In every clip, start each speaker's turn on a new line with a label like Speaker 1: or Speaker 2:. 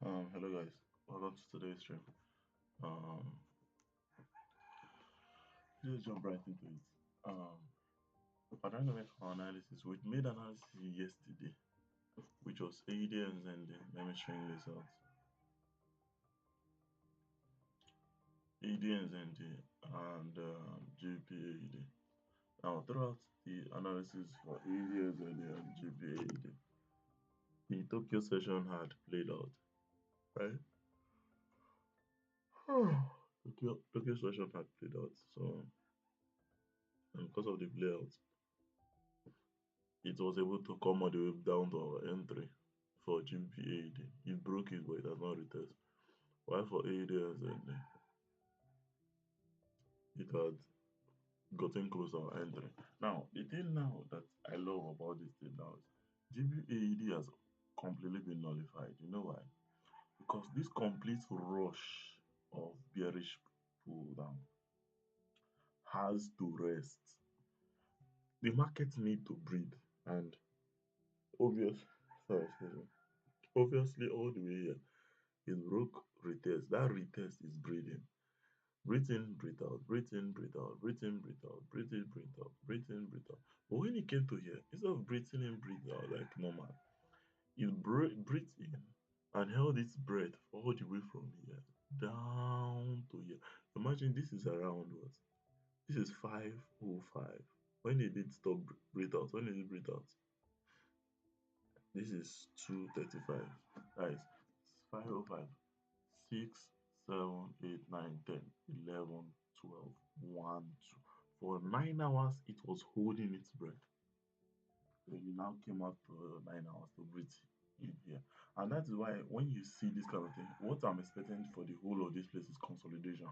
Speaker 1: Hello guys, welcome to today's stream. Um, just jump right into it. Um, our dynamic analysis. We made analysis yesterday, which was ADNs and the measuring results. ADNs and GPAD. Now, throughout the analysis for ADNs and GPAD, the Tokyo session had played out, right? Tokyo session had played out, so and because of the playout, it was able to come all the way down to our entry for GPAD. It broke it, but it has not retest. While for ADS, and it had gotten close to our entry. Now, the thing now that I love about this thing now is GPAD has completely been nullified. You know why? Because this complete rush of bearish pull down has to rest. The market need to breathe, and obvious, sorry, excuse me. Obviously, all the way here, it broke retest. That retest is breathing. Breathe in, breathe out, breathe in, breathe out, breathe in, breathe out, breathe in, breathe out, breathe in, breathe out. But when it came to here, instead of breathing in, breathe out like normal, it breathed in and held its breath all the way from here down to here. Imagine this is around what? This is 5:05. When it did stop breathe out, when it did breathe out, this is 2:35. Guys, 5:05. 6, 7, 8, 9, 10, 11, 12, 1, 2. For 9 hours, it was holding its breath. So you now came out to 9 hours to breathe in here. And that is why when you see this kind of thing, what I'm expecting for the whole of this place is consolidation.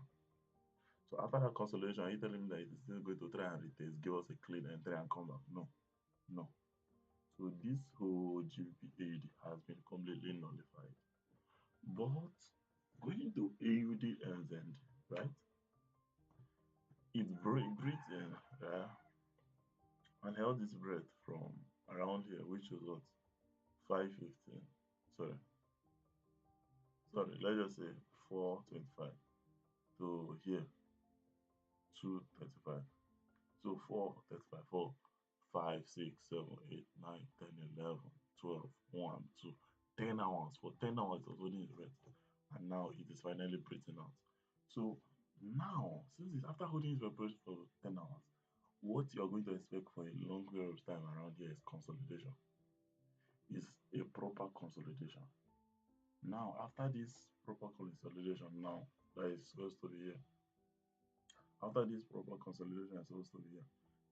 Speaker 1: So after that consolidation, are you telling me that it is still going to try and retest, give us a clean entry and come back? No, no. So this whole GPAD has been completely nullified. But going to AUD and right? It breathed in, and held its breath from around here, which was what 5:15. Sorry, sorry. Let's just say 4:25 to here 2:35. So 4:35, 4, 5, 6, 7, 8, 9, 10, 11, 12, 1, 2, 10 hours. For 10 hours, it was holding its breath, and now it is finally breathing out. So now, since it's after holding its breath for 10 hours, what you're going to expect for a long period of time around here is consolidation, is a proper consolidation. Now, after this proper consolidation, now that is supposed to be here, after this proper consolidation is supposed to be here,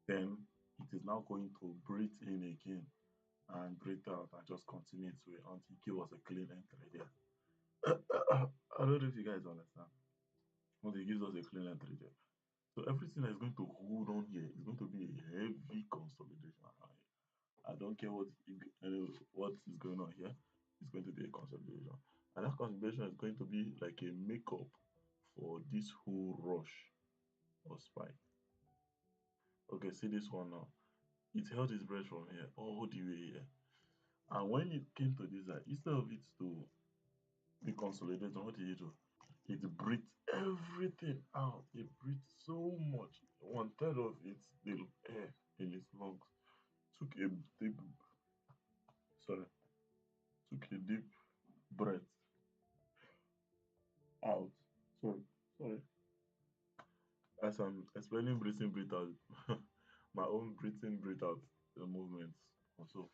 Speaker 1: then it is now going to breathe in again and breathe out and just continue its way until it gives us a clean entry there. I don't know if you guys understand. Until it gives us a clean entry there. So everything that is going to hold on here is going to be a heavy consolidation. I don't care what is going on here. It's going to be a consolidation, and that consolidation is going to be like a makeup for this whole rush or spike. Okay, see this one now. It held its breath from here all the way here, and when it came to this side, instead of it to be consolidated, what did it do? It breathed everything out. It breathed so much. One third of its the air in its lungs took a deep sorry took a deep breath out. Sorry. As I'm explaining breathing, breathe out, my own breathing, breathe out movements also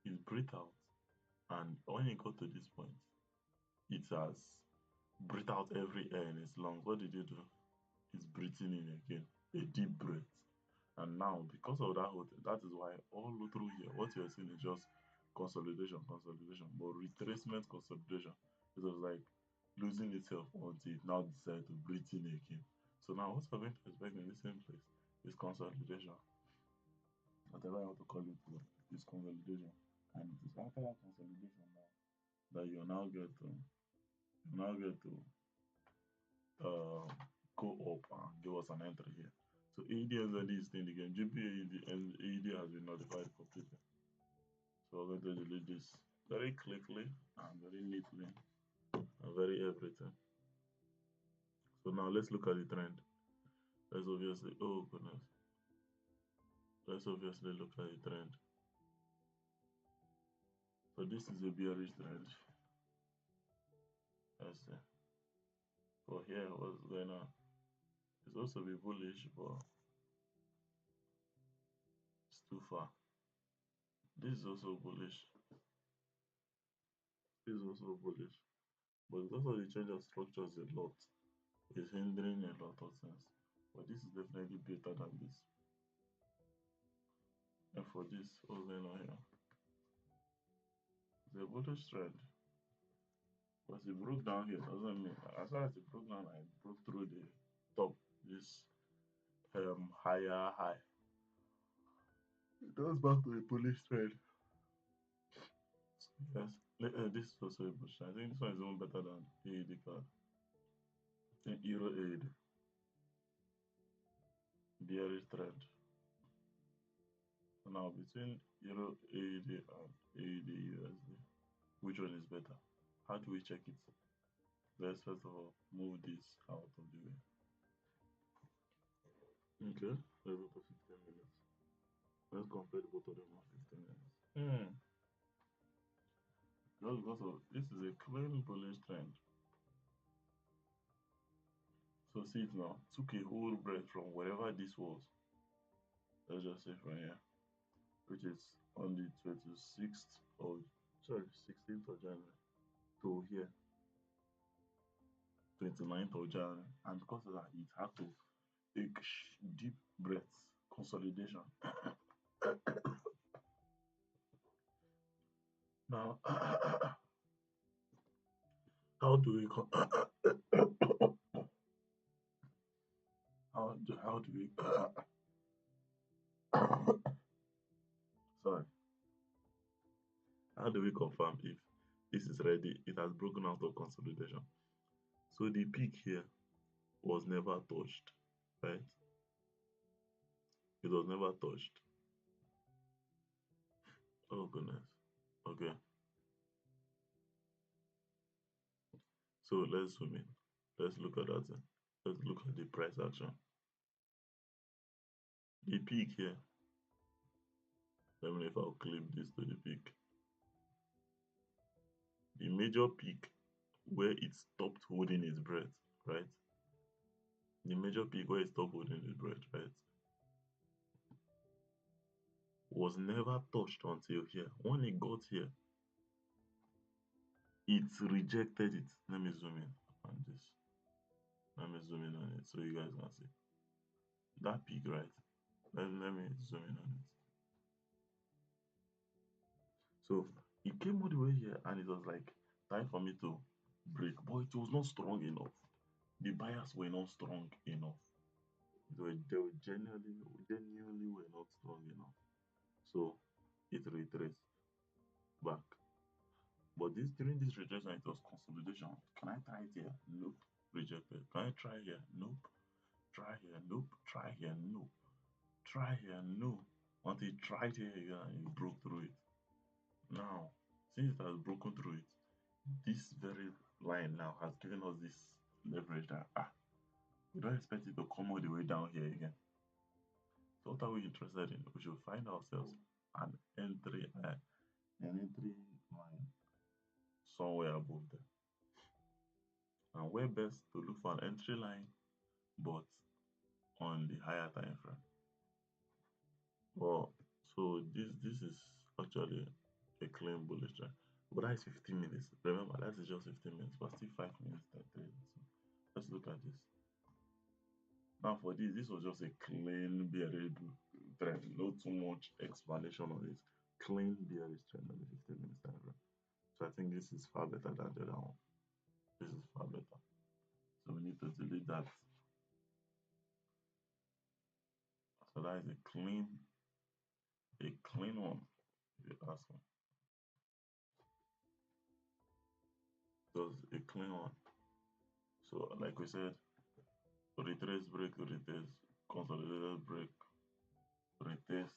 Speaker 1: is breathe out. And when it got to this point, it has breathed out every air in its lungs. What did it do? It's breathing in again, a deep breath. And now, because of that whole thing, that is why all through here, what you're seeing is just consolidation, consolidation, but retracement consolidation. It was like losing itself until it now decided to breathe in again. So now, what we're going to expect in the same place is consolidation, whatever I want to call it, is consolidation. And it is after that consolidation now that you now get to uh, go up and give us an entry here. So AED is staying again. GPA and AED has been notified completely. So we're going to delete this very quickly and very neatly. and very everything. So now let's look at the trend. Let's obviously, oh goodness, let's obviously look at the trend. So this is a bearish trend. Let's see. For here, what's going on? It's also be bullish, but it's too far. This is also bullish. This is also bullish. But because of the change of structures a lot, it's hindering a lot of things. But this is definitely better than this. And for this, what's going on here? The bullish trend. But it broke down here doesn't mean as far as it broke down, I broke through the top this higher high. It goes back to the bullish trend. Yes, this is also a bullish trend. I think this one is even better than AED card. In Euro AED, bearish trend. So now between Euro AED and AED USD, which one is better? How do we check it? Let's first of all move this out of the way. Okay, let's go to 15 minutes. Let's compare both of them at 15 minutes. Just because of this is a clean bullish trend. So see it now. Took a whole breath from wherever this was. Let's just say from here, which is on the 26th of 16th of January to here, 29th of January. And because of that, it had to take deep breaths, consolidation. Now, how do we how do we sorry, how do we confirm if this is ready? It has broken out of consolidation. So the peak here was never touched, right? It was never touched. Oh goodness. Okay. So let's zoom in. Let's look at that. Let's look at the price action. The peak here. Let me know if I'll clip this to the peak. The major peak where it stopped holding its breath, right? The major peak where it stopped holding its breath, right? Was never touched until here. When it got here, it rejected it. Let me zoom in on this. Let me zoom in on it so you guys can see. That peak, right? Let me zoom in on it. So it came all the way here and it was like time for me to break, but it was not strong enough. The buyers were not strong enough. They were genuinely were not strong enough. So it retraced back. But this during this retracement, it was consolidation. Can I try it here? Nope. Rejected. Can I try here? Nope. Try here? Nope. Try here? Nope. Try here? No. Until it tried here again and it broke through it. Now, since it has broken through it, this very line now has given us this leverage that we don't expect it to come all the way down here again. So what are we interested in? We should find ourselves an entry line somewhere above there. And where best to look for an entry line, but on the higher time frame. Well, so this is actually a clean bullish trend. But that is 15 minutes. Remember, that is just 15 minutes, but still 5 minutes that trade. So let's look at this. Now for this was just a clean bearish trend, not too much explanation on it. Clean bearish trend on the 15 minutes time frame. So I think this is far better than the other one. This is far better. So we need to delete that. So that is a clean one, if you ask me. Just a clean one. So like we said, retrace, break, retrace, consolidated break, retrace,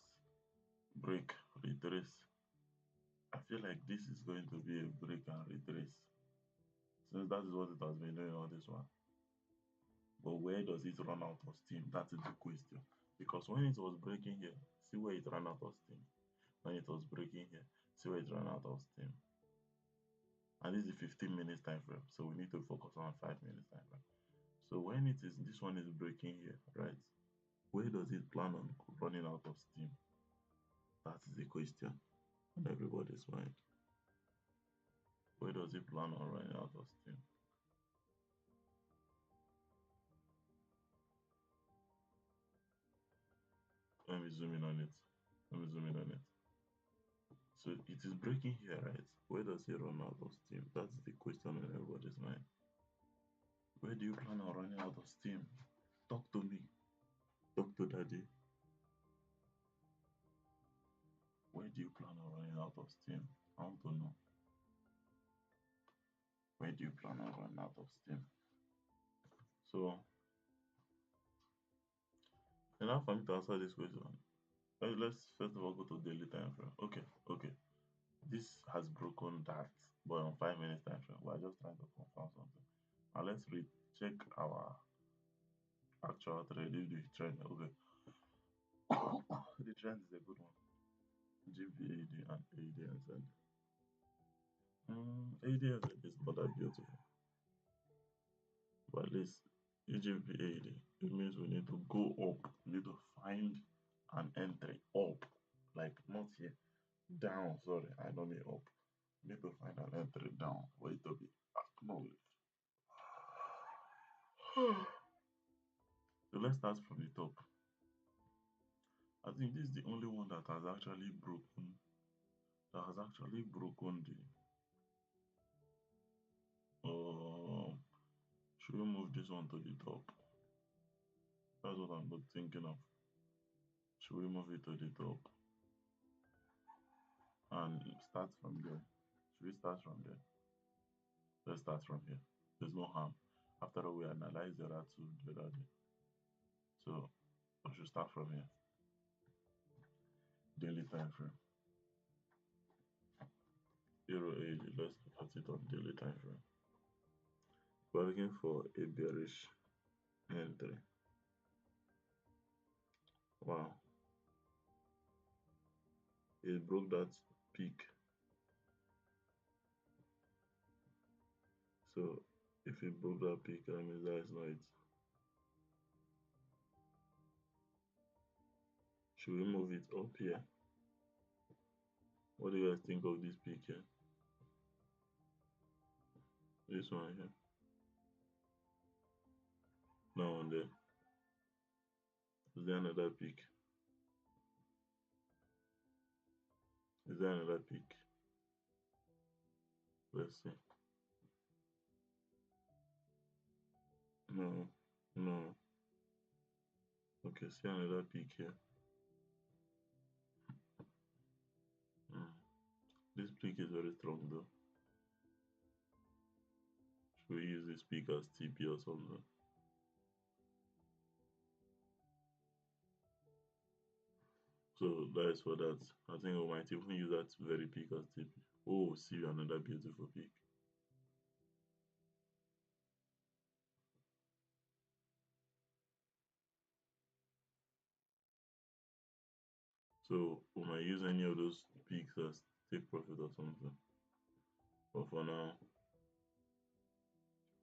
Speaker 1: break, retrace. I feel like this is going to be a break and retrace. since that is what it has been doing all this while. But where does it run out of steam? That is the question. Because when it was breaking here, see where it ran out of steam. When it was breaking here, see where it ran out of steam. And this is a 15 minutes time frame, so we need to focus on 5 minutes time frame. So when it is this one is breaking here, right? Where does it plan on running out of steam? That is the question on everybody's mind. Where does it plan on running out of steam? Let me zoom in on it. Let me zoom in on it. So it is breaking here, right? Where does it run out of steam? That's the question on everybody's mind. Where do you plan on running out of steam? Talk to me. Talk to daddy. Where do you plan on running out of steam? I want to know. Where do you plan on running out of steam? So, enough for me to answer this question. Let's first of all go to daily time frame. Okay, okay. This has broken that, but on 5 minutes time frame, we're just trying to confirm something. Now let's recheck our actual trade. The trend. Okay, the trend is a good one. GBAD and ADS and ADS is not that beautiful, but at least EGBAD, it means we need to go up. We need to find an entry up, like not here, down. Sorry, I don't mean up. We need to find an entry down for it to be acknowledged. So let's start from the top. I think this is the only one that has actually broken the. Should we move this one to the top? That's what I'm thinking of. Should we move it to the top and start from there? Should we start from there? Let's start from here. There's no harm. After all, we analyze the other two the other day. So we should start from here. Daily time frame. Euro AD. Let's look at it on daily time frame. We're looking for a bearish entry. Wow. It broke that peak. So if it broke that peak, that means that is not it. Should we move it up here? What do you guys think of this peak here? This one here. Now on there. Is there another peak? Is there another peak? Let's see. No, no. Okay, see another peak here. Mm. This peak is very strong though. Should we use this peak as TP or something? So that is for that. I think we might even use that very peak as TP. Oh, see another beautiful peak. So we might use any of those peaks as take profit or something. But for now,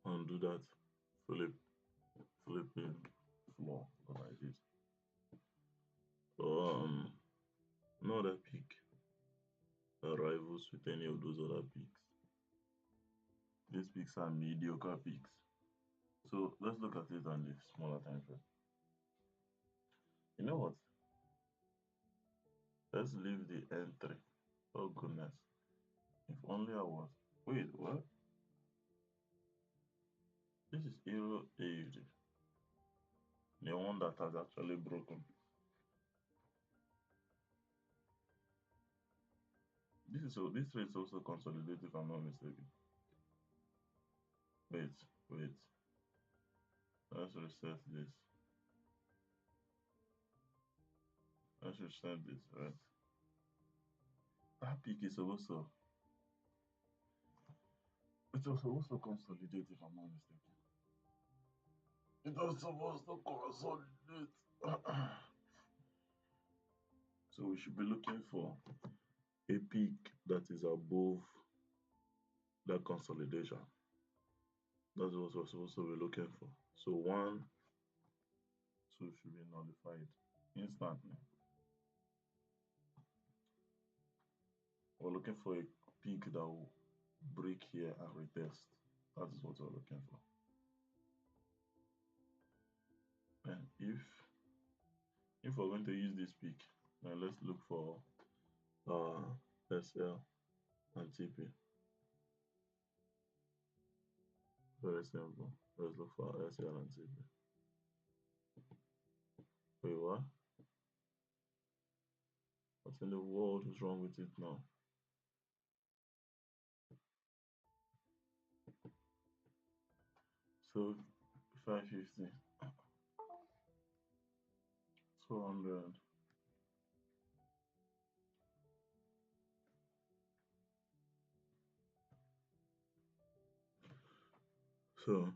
Speaker 1: undo that flipping floor that I did. So no other peak that rivals with any of those other peaks. These peaks are mediocre peaks. So let's look at it on the smaller time frame. You know what? Let's leave the entry. Oh goodness. If only I was. Wait, what? This is Euro AUD. The one that has actually broken. This rate is also consolidated if I'm not mistaken. Wait, wait. Let's reset this. Let's reset this, right? That peak is also. Wait, It was supposed to consolidate, if I'm not mistaken. It was supposed to consolidate. So we should be looking for a peak that is above that consolidation. That's what we're supposed to be looking for. So one, so it should be nullified instantly. We're looking for a peak that will break here and retest. That is what we're looking for. And if we're going to use this peak, then let's look for SL and TP. Very simple. Let's look for SL and TP. Wait, what? What in the world is wrong with it now? So 550, 200. So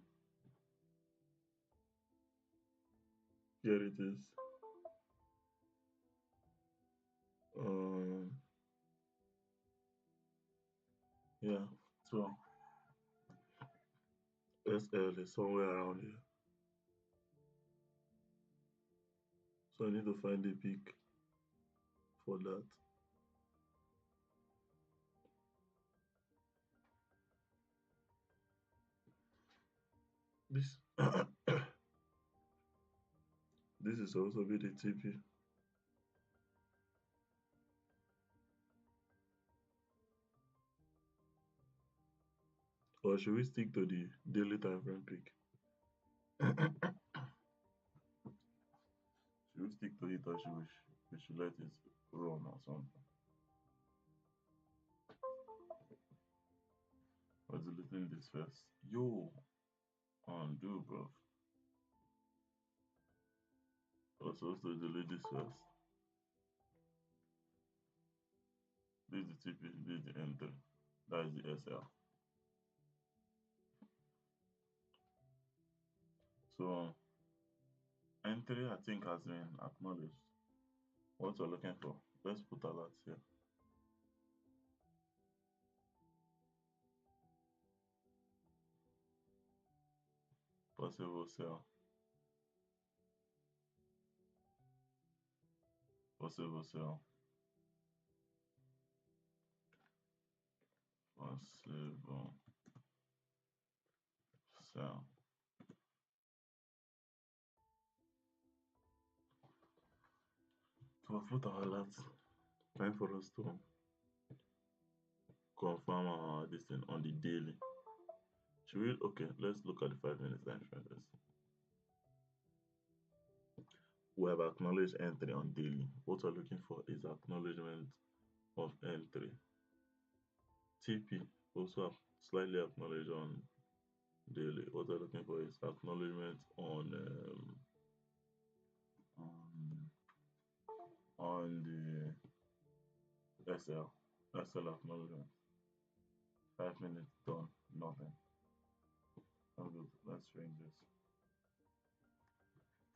Speaker 1: here it is. Um, yeah. So SL is somewhere around here. So I need to find a peak for that. This this is also be the TP. Or should we stick to the daily time frame peak? Should we stick to it or should we let it run or something? Or deleting this first? Yo, undo, bro. We're supposed to delete this first. This is the TP, this is the enter. That is the SL. So entry I think has been acknowledged. What we're looking for. Let's put alert here. Possible sell. Possible sell. Possible sell. So we've put our alerts. Time for us to confirm this thing on the daily. Should we? Okay, let's look at the 5 minutes time frame first. We have acknowledged entry on daily. What we're looking for is acknowledgement of entry. TP also slightly acknowledged on daily. What we're looking for is acknowledgement on the SL acknowledgement. 5 minutes done, nothing. Good. Let's change this.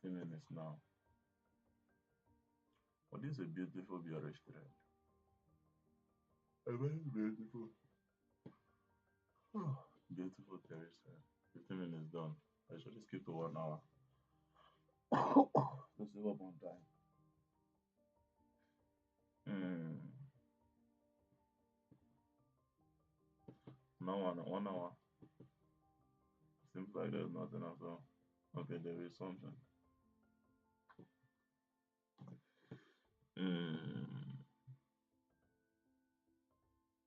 Speaker 1: 10 minutes now. But this is a beautiful BRH thread. A very beautiful. Oh, beautiful terrace. 15 minutes done. I should just skip to 1 hour. To save up on time. Hmm. Now 1 hour. Seems like there's nothing at all. Okay, there is something. Hmm.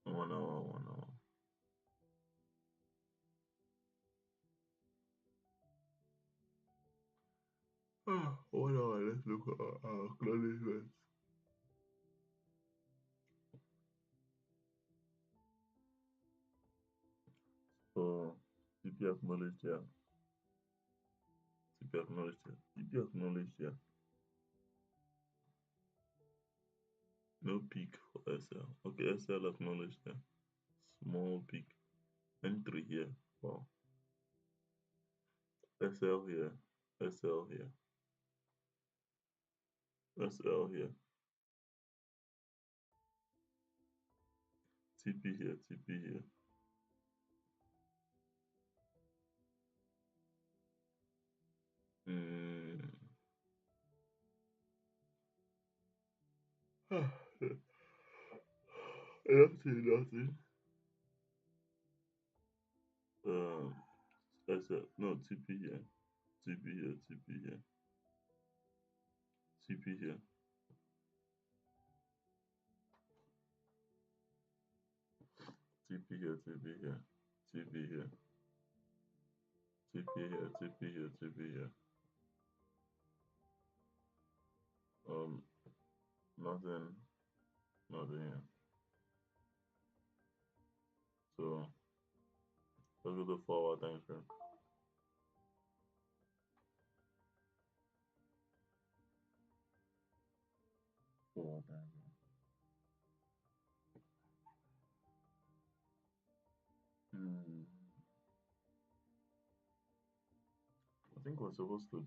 Speaker 1: 1 hour, 1 hour. Ah, 1 hour. Let's look at our acknowledgements. So, TP acknowledged here. TP acknowledged here. TP acknowledged here. No peak for SL. Okay, SL acknowledged here. Small peak. N3 here. Wow. SL here. SL here. SL here. TP here. TP here. Mm. Nothing, nothing. Um, SL. No, TP here. TP here. TP here. TP here. TP here. TP here. TP here. TP here. TP here. TP here. Um, nothing. Nothing here. So let's go to 4 hour time frame. 4 hour time frame. I think we're supposed to.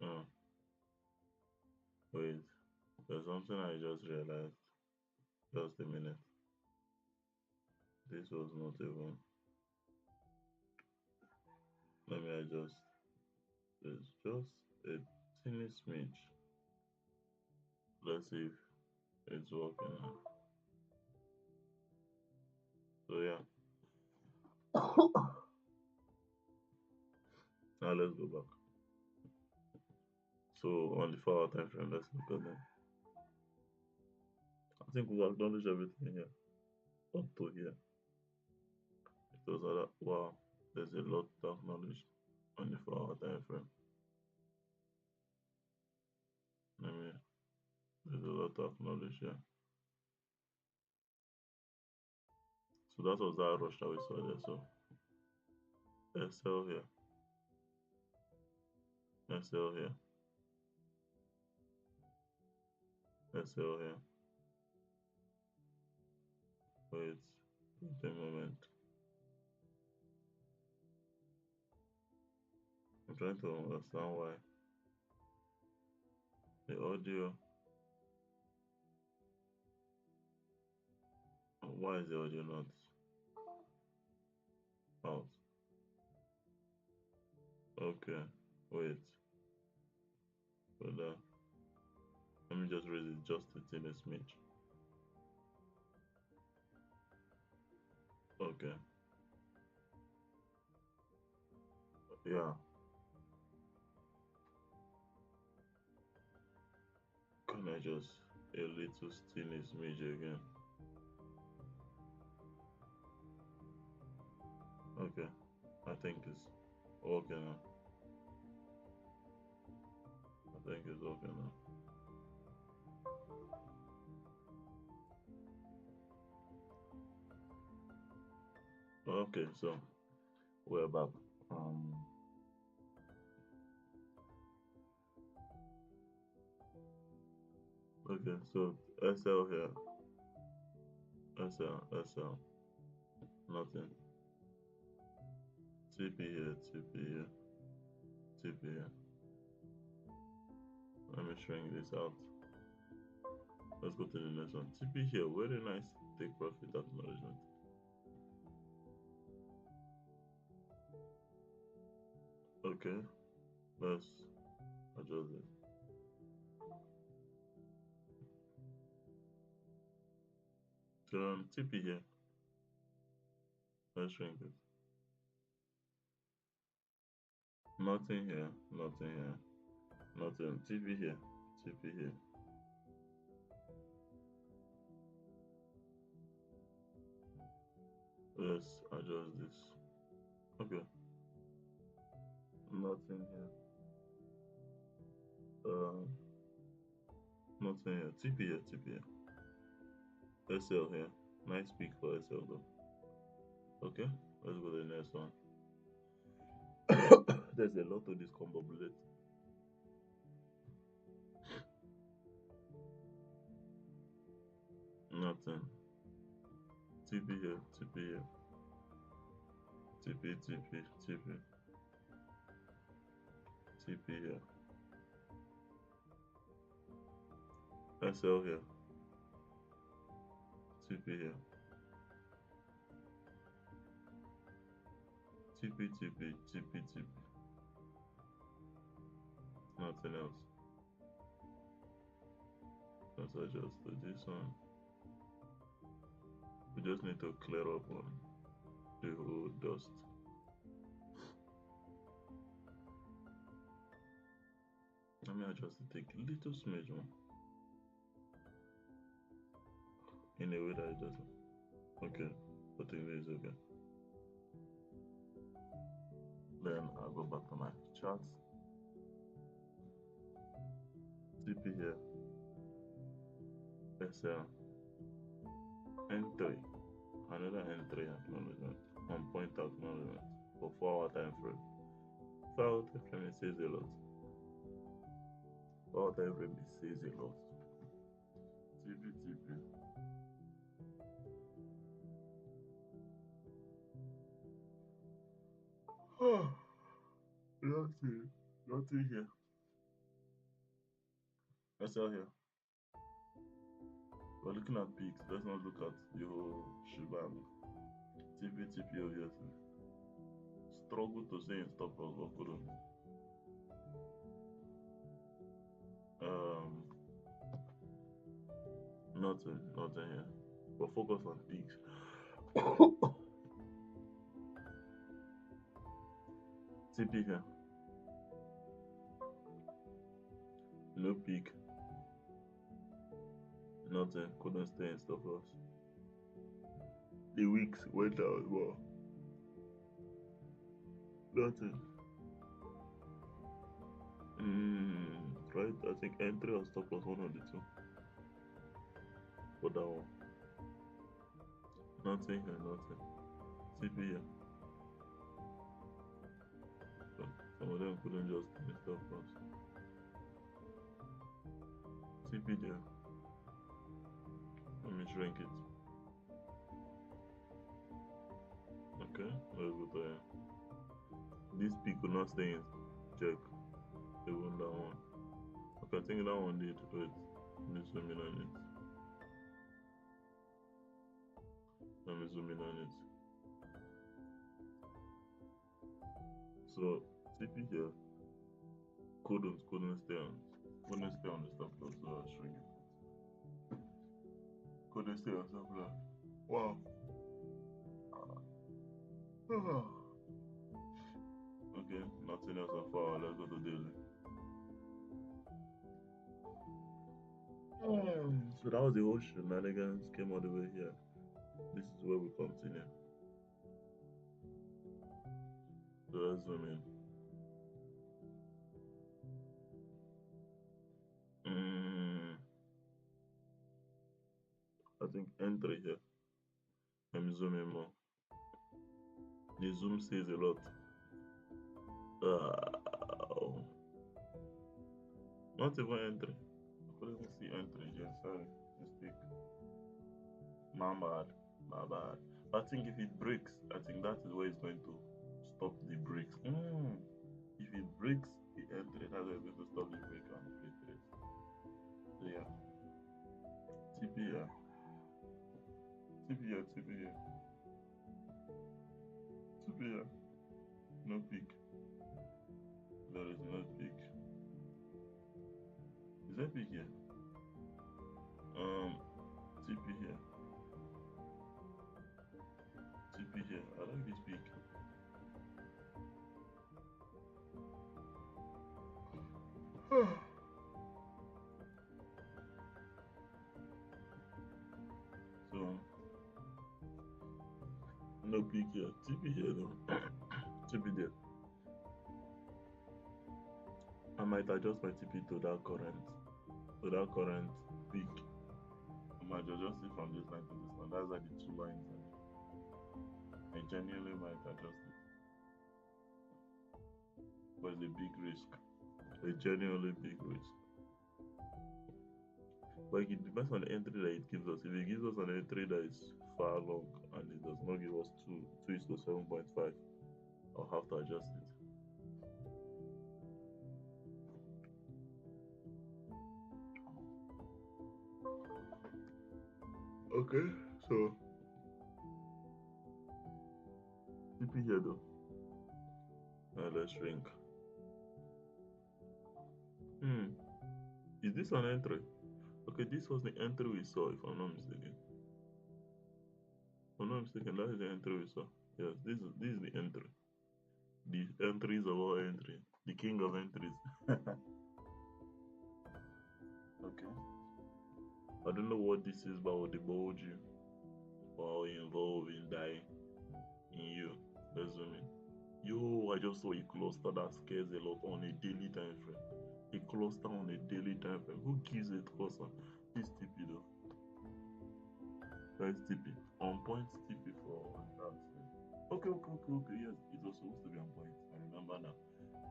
Speaker 1: Uh, wait. There's something I just realized. Just a minute. This was not even. Let me adjust. It's just a teeny smidge. Let's see if it's working now. So yeah. Now let's go back. So on the 4 hour time frame, let's look at them. I think we've acknowledged everything here. Up to here. It was like that. Wow. There's a lot to acknowledge on the 4 hour time frame. Let me. There's a lot to acknowledge here. So that was that rush that we saw there. So SL here. SL here. SL here. Wait. Wait a moment. I'm trying to understand why the audio. Why is the audio not out? Okay. Wait. Hold on. Let me just raise it just a tiny smidge. Okay. Yeah. Can I just a little tiny smidge again? Okay. I think it's okay now. I think it's okay now. Okay, so we're back. Um. Okay, so SL here. SL. SL. Nothing. TP here. TP here. TP here. Let me shrink this out. Let's go to the next one. TP here. Very nice. Take profit acknowledgement. Okay. Let's adjust this. So TP here. Let's shrink it. Nothing here. Nothing here. Nothing. TP here. TP here. Let's adjust this. Okay. Nothing here. Um. Nothing here. TP here. TP here. SL here. Nice peak for SL though. Okay. Let's go to the next one. There's a lot to discombobulate. Nothing. TP here, TP here, TP, TP, TP, TP here, SL here, TP here, TP, TP, TP, TP, nothing else. Let's adjust to this one. We just need to clear up on the whole dust. Let me adjust it, take a little smidge more. In a way that it doesn't. Okay, I think this is okay. Then I'll go back to my charts. TP here, SL, N3, another N3 acknowledgement, on point acknowledgement for 4 hour time frame. 4 hour time frame, it says a lot. 4 hour time frame, it says a lot. TP, TP. Nothing here. SL here. We're looking at peaks. Let's not look at the whole shebang. TP, TP, obviously. Struggle to say in stop loss, but couldn't. Nothing here. But focus on peaks. TP here. No peak. Nothing. Couldn't stay in stop loss. The weeks went out well. Nothing. Right, I think entry or stop loss, one of the two. For that one. Nothing here, nothing. TP here. But some of them couldn't just miss stop loss. TP there. Let me shrink it. Okay, let's go there. This peak will not stay in check. Even that one. Okay, I think that one did. Wait, let me zoom in on it. Let me zoom in on it. So TP here couldn't stay on the stop loss, so I'll shrink it. Couldn't stay on stop loss. Wow. Okay, nothing else so far. Let's go to daily. So that was the whole shenanigans, came all the way here. This is where we continue. So let's zoom in. I think entry here. Let me zoom in more. The zoom says a lot. Not even entry. I couldn't even see entry here. Sorry, mistake. My bad. But I think if it breaks, I think that is where it's going to stop the breaks. If it breaks the entry, that's where it's going to stop the break and play trades. So yeah. TP here. TP here, TP here. TP here. No peak. There is no peak. Is there peak here? TP here. TP here. I like this peak. So no peak here. TP here though. TP there. I might adjust my TP to that current peak. I might adjust it from this line to this one. That's like the two lines. I genuinely might adjust it. But it's a big risk. A genuinely big risk. Like it depends on the entry that it gives us. If it gives us an entry that is far long and it does not give us two is to 7.5, I'll have to adjust it. Okay, so TP here though. Let's shrink. Hmm. Is this an entry? Okay, this was the entry we saw, if I'm not mistaken. If I'm not mistaken, that is the entry we saw. Yes, this is the entry. The entries of all entry. The king of entries. Okay. I don't know what this is, but would divulge you or involve in dying in you. Let's zoom in. Yo, I just saw a cluster that scares a lot on a daily time frame. A cluster on a daily time frame. Who gives a cluster? This TP though. That's TP. On point TP for that. Okay. Yes, it was supposed to be on point. I remember now.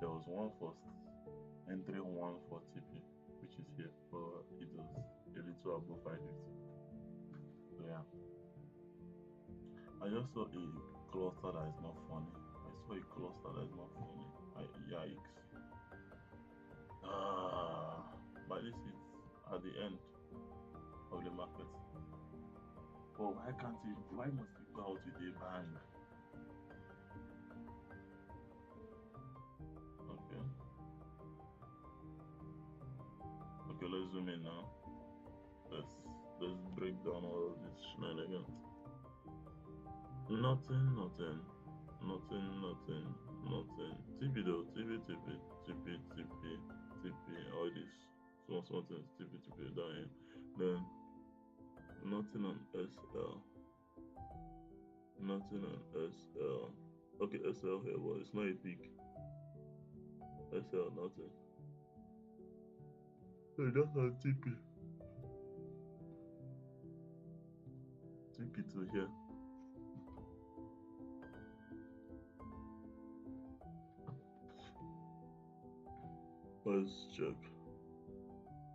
Speaker 1: There was one for entry one for TP, which is here, but it was a little above 550. So yeah. I just saw a cluster that is not funny. I saw a cluster that is not funny. Yikes. But this is at the end of the market. But why can't you? Why must you go out with a bang? Okay. Okay, let's zoom in now. Let's break down all of this shenanigans. Nothing. TP though, TP, all this small things, TP down here. Then nothing on SL. Nothing on SL. Okay, SL here, but it's not a peak. SL, nothing. So that's on TP. TP to here. Let's check.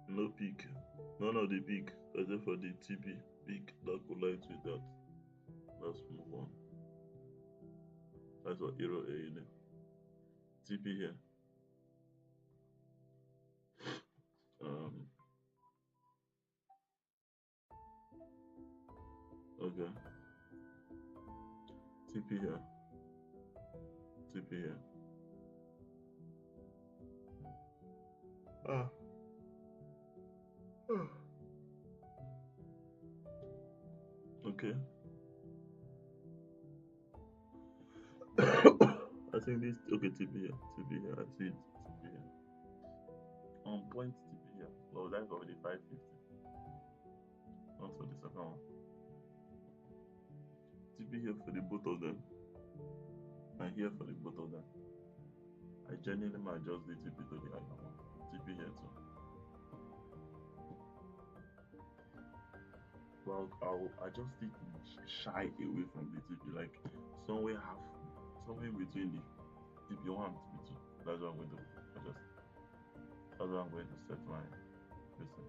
Speaker 1: No peak. None of the peak except for the TP peak that collides with that. Let's move on. That's what Euro A unit. TP here. Um, okay. TP here. TP here. Ah. Okay. I think this okay TP here. TP here. I see it. TP here. On point TP here. Well that's already 550. Not for the second one. TP here for the both of them. And here for the both of them. I genuinely might adjust the TP to the higher one. TP here too. Well, I'll adjust it shy away from the TP, like somewhere between the TP1 and TP2. That's what I'm going to adjust. That's what I'm going to set my listen.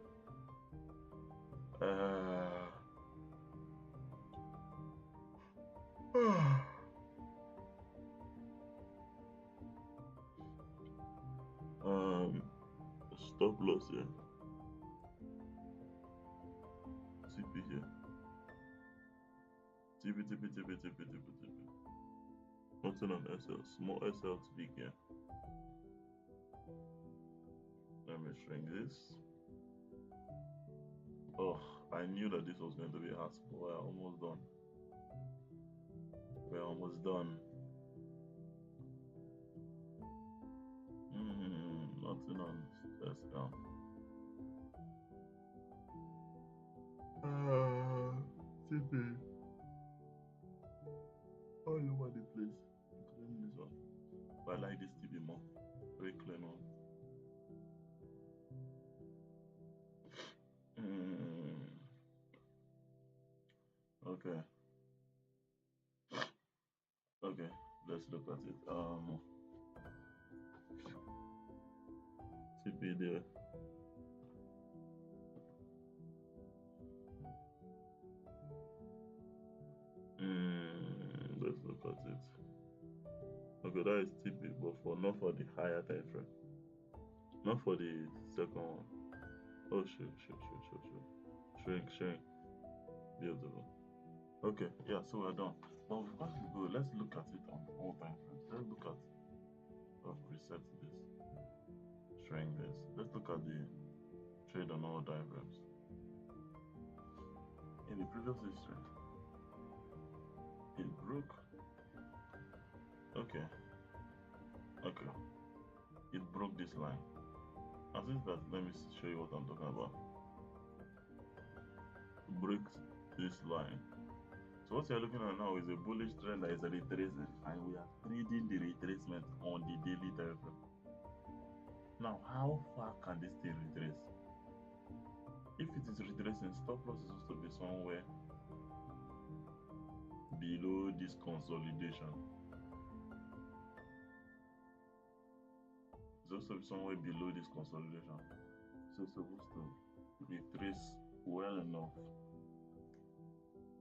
Speaker 1: Um, stop loss here. TP here. TP. Nothing on SL. Small SL to big here. Let me shrink this. Oh, I knew that this was going to be hard, but we're almost done. We're almost done. Nothing on SL. TP. All over the place, including this one. But I like this TP more. Very clean one. Okay. Okay. Let's look at it. TP there. put it. Okay, that is TP, but for not for the higher time frame. Not for the second one. Oh shoot. Shrink. Beautiful. Okay, yeah, so we're done. But before we go, let's look at it on all time frames. Let's look at reset this, shrink this. Let's look at the trade on all diagrams. In the previous history, it broke. Okay. It broke this line. And since that, let me show you what I'm talking about. It breaks this line. So what you're looking at now is a bullish trend that is retracing, and we are trading the retracement on the daily time frame. Now, how far can this thing retrace? If it is retracing, stop loss is supposed to be somewhere below this consolidation. It's supposed to be somewhere below this consolidation. So it's supposed to retrace well enough.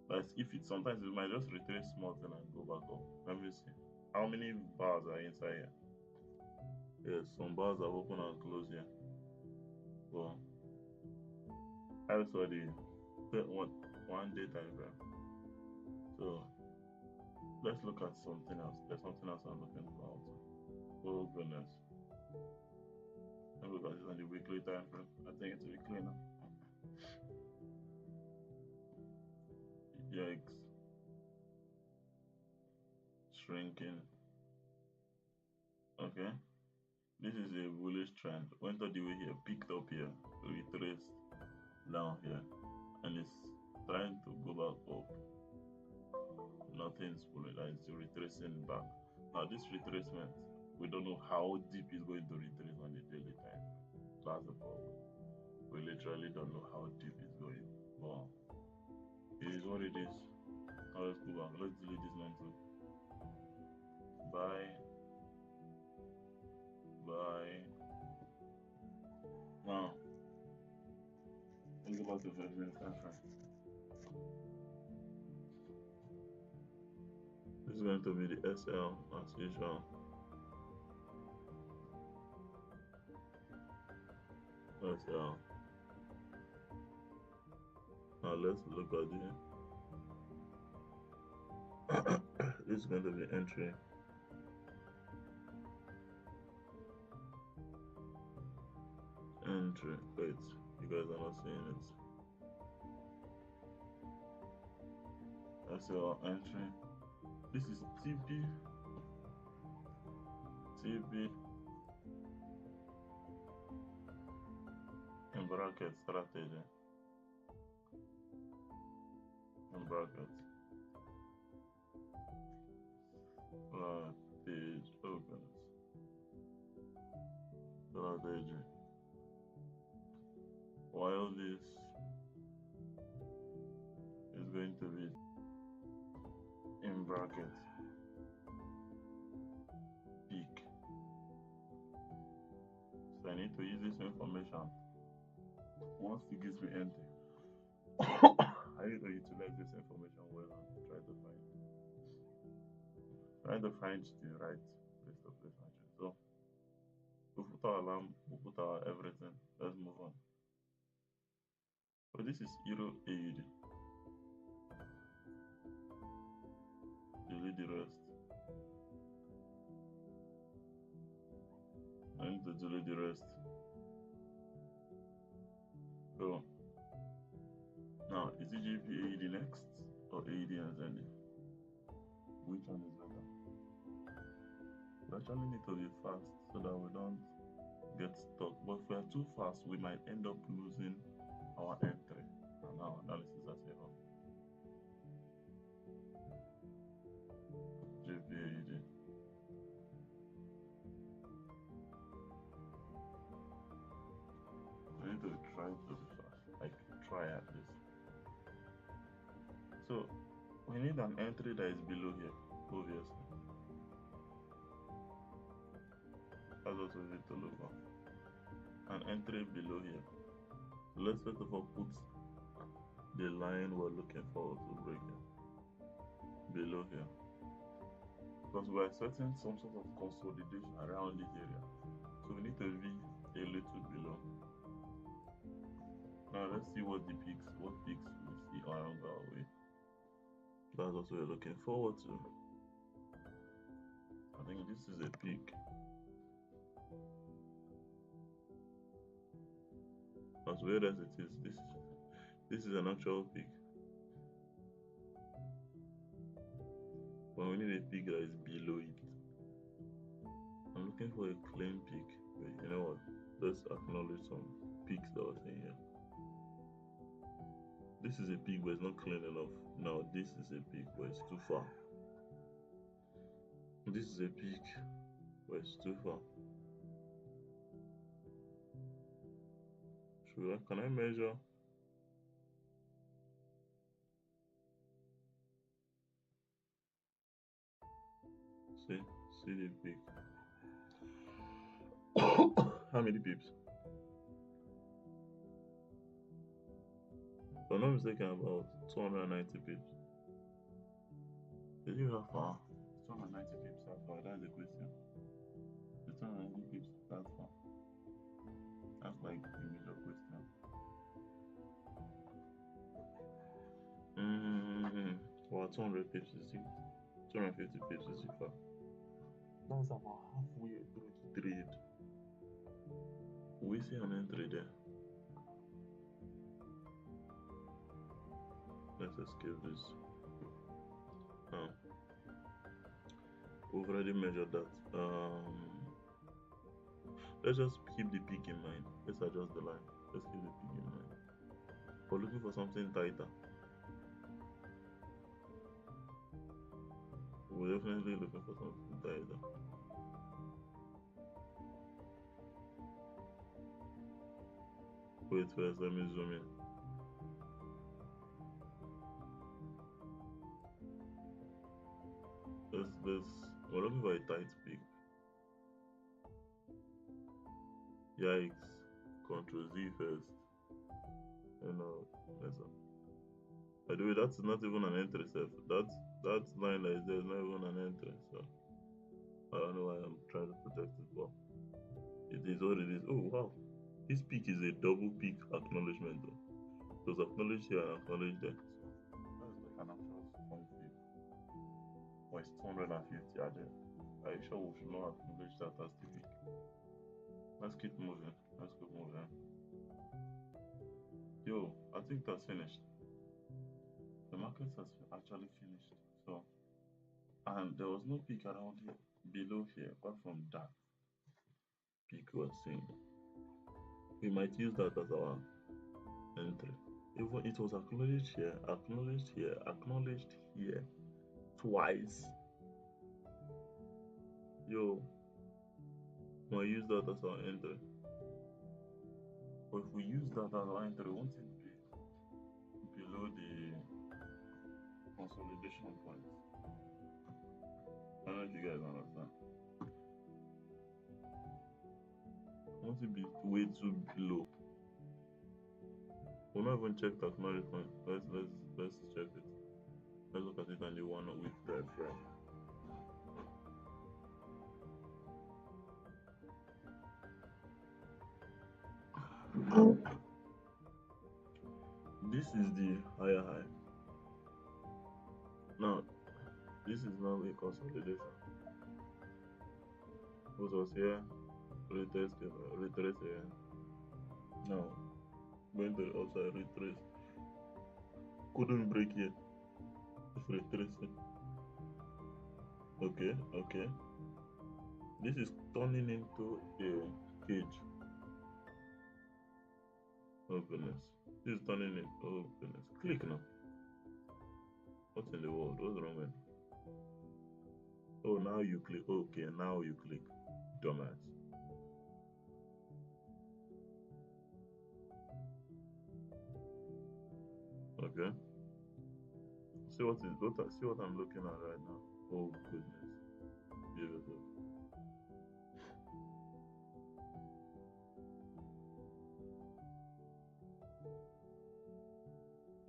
Speaker 1: But if it sometimes it might just retrace small thing and go back up. Let me see. How many bars are inside here? Yes, some bars are open and closed here. Well, I saw the one day time frame. So let's look at something else. There's something else I'm looking for also. Oh goodness. Let me look at this on the weekly time frame. I think it's weekly now. Yikes. Shrinking. Okay. This is a bullish trend. Went all the way here, picked up here, retraced down here, and it's trying to go back up. Nothing's pulling, it's retracing back. Now this retracement, we don't know how deep it's going to retrace on the daily time. That's the problem. We literally don't know how deep it's going. But it is what it is. Now let's go back. Let's delete this one too. Buy. Now let's go back to 5 minutes time frame. This is going to be the SL as usual. SL. Now let's look at the this is going to be entry. Wait, you guys are not seeing it. SL entry. This is TP in bracket strategy in bracket page opens strategy, while this is going to be in bracket peak. So I need to use this information once it gives me entry. I need to utilize this information well and try to find the right place to place my trade. So we'll put our alarm, we'll put our everything. Let's move on. So this is Euro AUD. Delete the rest. I need to delete the rest. So now, is it GBP AUD next or AUD and ZD? Which one is better? We actually need to be fast so that we don't get stuck. But if we are too fast, we might end up losing our entry and our analysis as a whole. GBP AUD. We need to try to be fast, like try at least. So we need an entry that is below here, obviously. That's what we need to look for. An entry below here. So let's first of all put the line we're looking forward to breaking below here. because we're expecting some sort of consolidation around this area. So we need to be a little below. Now let's see what peaks we see around our way. That's what we're looking forward to. I think this is a peak. As weird as it is, this is an actual peak. But we need a peak that is below it. I'm looking for a clean peak. Wait, you know what? Let's acknowledge some peaks that was in here. This is a peak, but it's not clean enough. Now this is a peak, but it's too far. This is a peak, but it's too far. Can I measure? See the peak. How many pips? If I'm not mistaken, about 290 pips. Is it that far? 290 pips that far? That's the question. The 290 pips that far? That's like the major question. Well, 200 pips is 250 pips is far. That's about halfway through the trade. We see an entry there. Let's escape this. We've already measured that. Let's just keep the peak in mind. Let's adjust the line. Let's keep the peak in mind. We're looking for something tighter. We're definitely looking for something tighter. Wait first, let me zoom in. We're looking for a tight peak. Yikes. Control Z first. Mess up. By the way, that's not even an entry self. That line that is there is not even an entry, so I don't know why I'm trying to protect it, but it is what it is. Oh wow. This peak is a double peak acknowledgement though. It was acknowledged here and acknowledged there. So that's like an actual strong peak. But it's 250 are there. Are you sure we should not acknowledge that as the peak? Let's keep moving. Yo, I think that's finished. The market has actually finished. So, and there was no peak around here below here apart from that peak we're seeing. We might use that as our entry. Even it was acknowledged here twice. Yo, we'll use that as our entry. But if we use that as our entry, won't it be below the consolidation point? I don't know if you guys understand. Won't it be way too low? We'll not even check the acknowledgement. Let's check it. Let's look at it on the 1 week time frame. This is the higher high. Now, this is now a consolidation. What was here? Retrace here. Now, going to the outside retrace. Couldn't break yet. It's retracing. Okay. This is turning into a cage. Oh goodness. This is turning it. Oh goodness. Click now. What's in the world? What's wrong with it? Oh, now you click. Okay, now you click. Dumbass. Okay. See what I'm looking at right now. Oh goodness. Beautiful.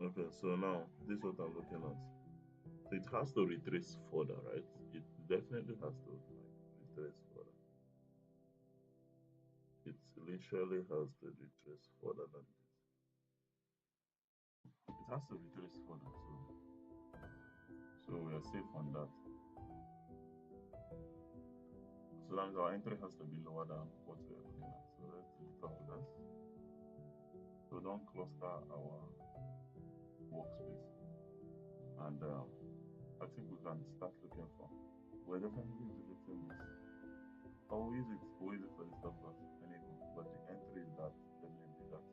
Speaker 1: Okay, so now this is what I'm looking at. So it has to retrace further, right? definitely has to like retrace further. It literally has to retrace further than this. It has to retrace further, so we are safe on that. So long as our entry has to be lower than what we are looking at. So let's delete all of this. So don't cluster our workspace. And I think we can start looking for. We're definitely deleting this. I'll use it. We'll use it for the stop loss anyway. But the entry is that, definitely that.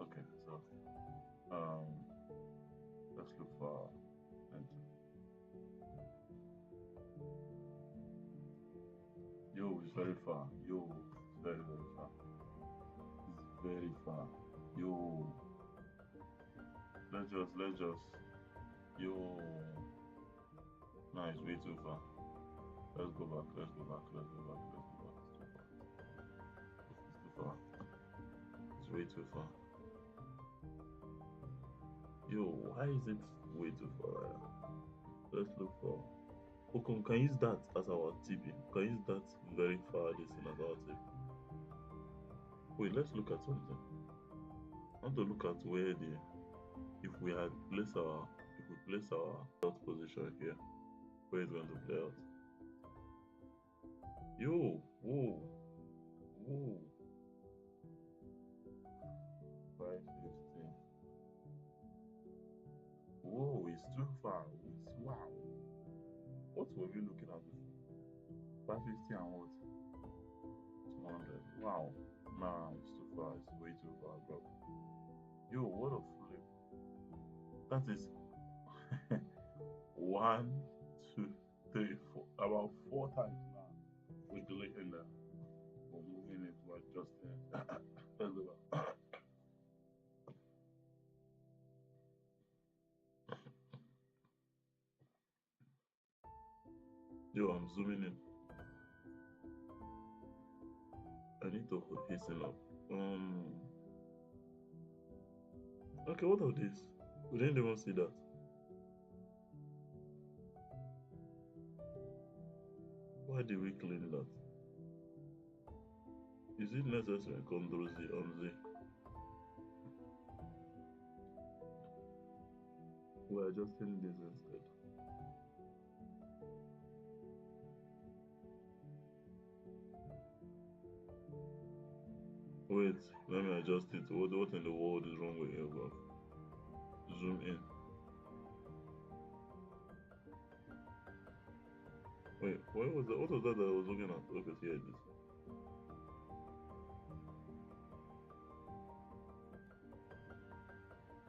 Speaker 1: Okay, so um let's look for entry. Yo, it's very far. Yo, it's very, very far. It's very far. Yo, let's just yo. No, it's way too far. Let's go back, let's go back, let's go back, let's go back. It's too far. It's way too far. Yo, why is it way too far right now? Let's look for. Okay, we can use that as our TP. We can use that very far distance as our TP. Wait, let's look at something. I want to look at where the if we had placed our if we place our dot position here, where it's going to play out. Yo, whoa, whoa, 515. Whoa, it's too far. It's wow. What were we looking at before? 550 and what? 200. Wow. Nah, it's too far. It's way too far, bro. Yo, what a flip. That is one, two, three, four. About four times now. We're deleting that. We're moving it. We're adjusting it. Let's go back. Yo, I'm zooming in. I need to hasten up. Okay, what of this? We didn't even see that. Why did we clean that? Is it necessary? Control Z on Z. We're adjusting this instead. Wait, let me adjust it. What in the world is wrong with it, bro? Zoom in. Wait, what was that? What was that I was looking at? Okay, here it is.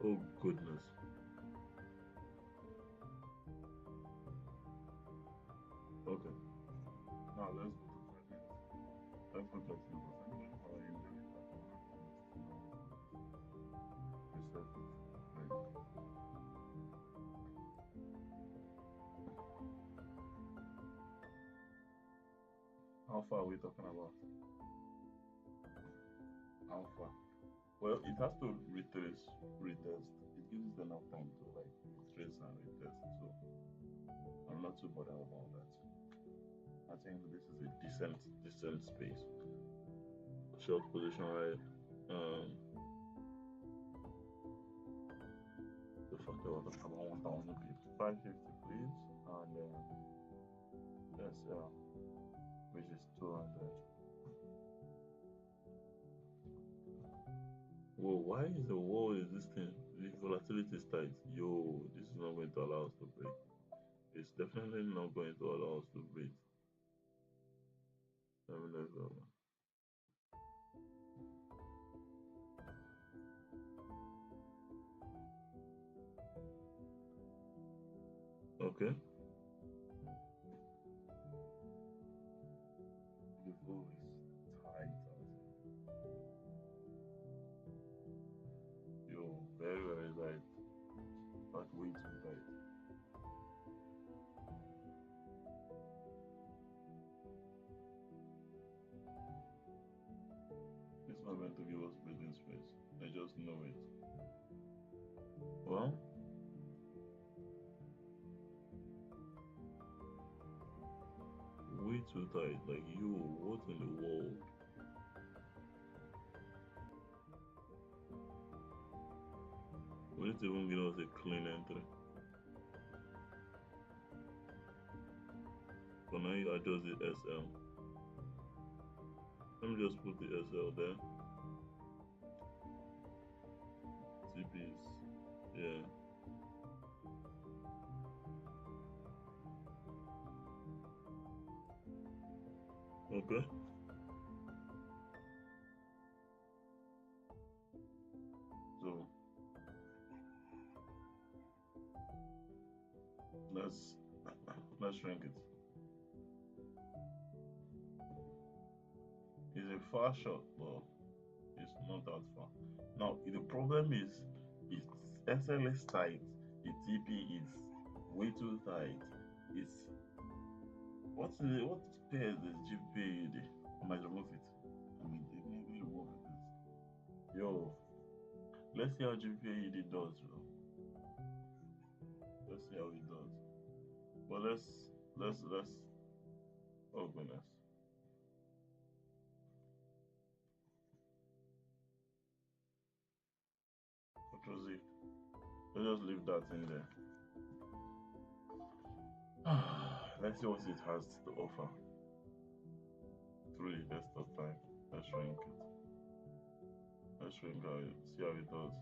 Speaker 1: Oh goodness. Okay. Now let's go to 5 minutes. Let's go to 10%. How are you doing? Reset it. Right. How far are we talking about? How far? Well, it has to retest. It gives us enough time to like retrace and retest. So I'm not too bothered about that. I think this is a decent space. Short position, right? The fuck I was about 1,000 pips. 550, please. And yes, which is 200. Whoa, why is the wall is this thing? The volatility is tight. Yo, this is not going to allow us to break. It's definitely not going to allow us to break. Let me know. Okay. The flow is tight out here. Yo, very, very tight. Like way too tight. It's not going to give us breathing space. I just know it. Well, too tight. Like you, what in the world? We need to even give us a clean entry. For now, you adjust the SL. Let me just put the SL there. TPs. Yeah. Okay. So let's let's shrink it. It's a far shot, but it's not that far. Now the problem is its SL is tight, the TP is way too tight. It's what pairs is GPAD? I might remove it. I mean definitely remove it. Yo, let's see how GPAD does, bro. Let's see how it does. But let's oh goodness. Control Z. Let's just leave that in there. Let's see what it has to offer through the desktop time. Let's shrink it. Let's shrink it, see how it does.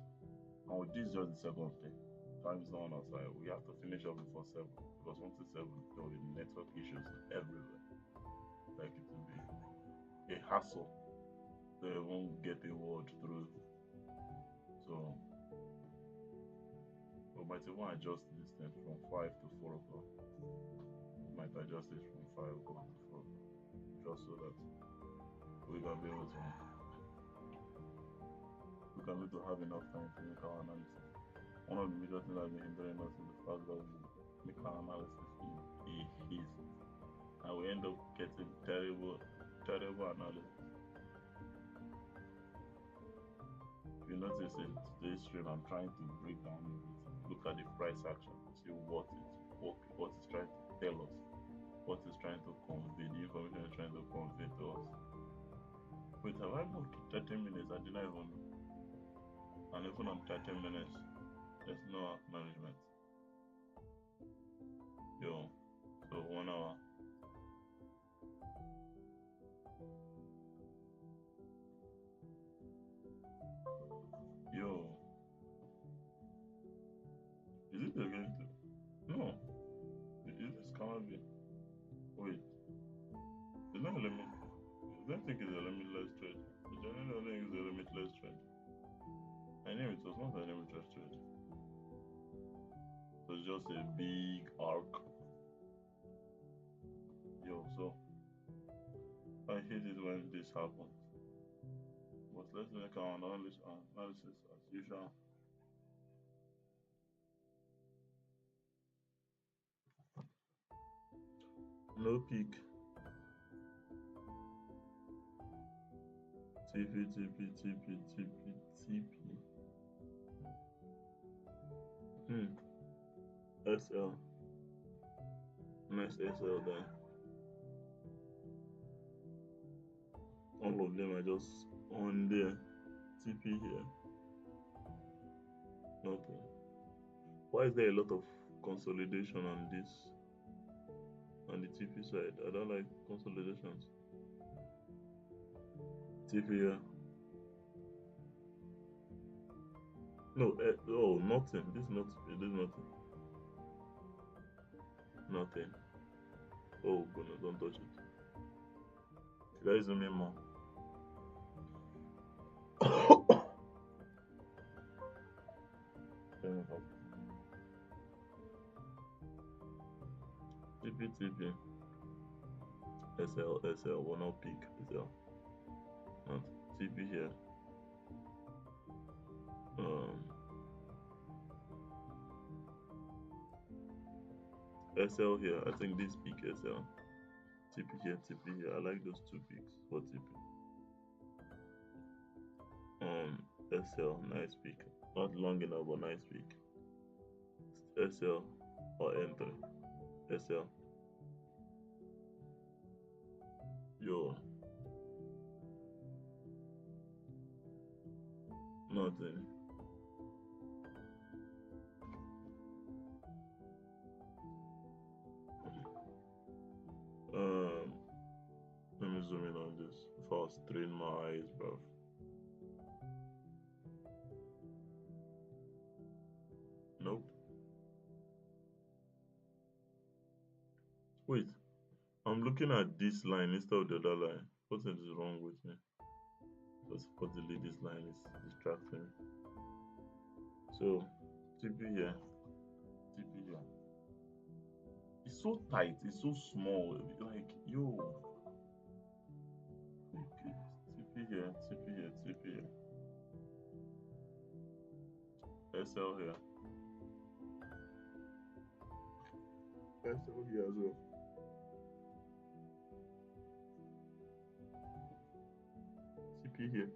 Speaker 1: And with this just the second day. Time is not on our side. We have to finish up before 7 because once it's 7 there will be network issues everywhere. Like it will be a hassle to even get a word through. So we might even adjust this thing from 5 to 4 o'clock. We might adjust it from 5 o'clock to 4 o'clock. Just so that we can be able to have enough time to make our analysis. One of the major things that's been hindering us is the fact that we make our analysis in a haste, and we end up getting terrible analysis. If you notice in today's stream, I'm trying to break down everything, look at the price action to see what it's trying to tell us, what it's trying to convey, the information it's trying to convey to us. Wait, have I moved to 30 minutes? I didn't even know. And even on 30 minutes, there's no acknowledgement. Yo, so 1 hour. Yo, is it against it? No, this cannot be. Wait, it's not a limit. I don't think it's a limitless trade. I genuinely don't think it's a limitless trade. I knew it was not a limitless trade. It was just a big arc. Yo, so I hate it when this happens. But let's make our analysis as usual. No peak. TP. SL. Nice SL there. All of them are just on there. TP here. Nothing. Why is there a lot of consolidation on this? On the TP side, I don't like consolidations. TP here. No, oh, nothing. This is not TP. This is nothing. Nothing. Oh goodness, don't touch it. Should I zoom in more? TP. SL, will not peak SL. Not TP here. SL here. I think this peak SL. TP here. I like those two peaks for TP. SL, nice peak. Not long enough, but nice peak. SL or N3. SL. Yo, nothing. Um, Let me zoom in on this before I strain my eyes, bro. Nope. Wait, I'm looking at this line instead of the other line. What is wrong with me? Just for delete this line is distracting me. So, TP here, TP here. It's so tight, it's so small. Like, yo, TP here, TP here, TP here. SL here. SL here as well. TP here.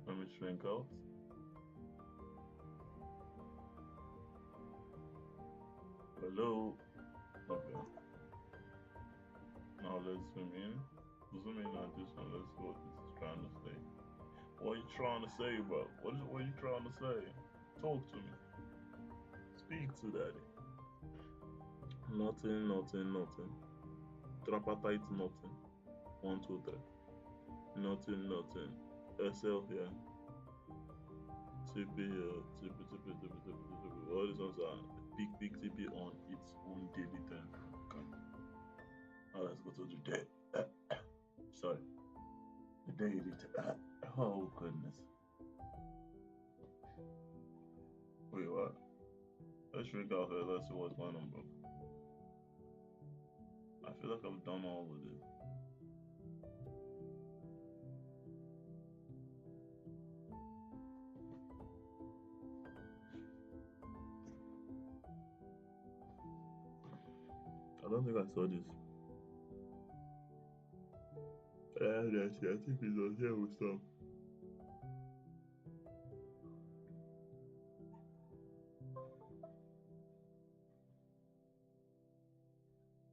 Speaker 1: Let me shrink out. Hello. Okay. Now let's zoom in. Zoom in on this one. Let's see what this is trying to say. What are you trying to say, bro? What are you trying to say? Talk to me. Speak to daddy. Nothing, nothing, nothing. Tripartite, nothing. One, two, three. Nothing, nothing. SL here. TP here. TP, TP, TP, TP, TP. All these ones are big TP on its own daily time. Okay. Now let's go to the day. Sorry. The daily. Oh, goodness. Wait, what? Let's shrink out here. Let's see what's going on, bro. I feel like I've done all of this. I don't think I saw this. Yes, yeah, I think it's on here with some.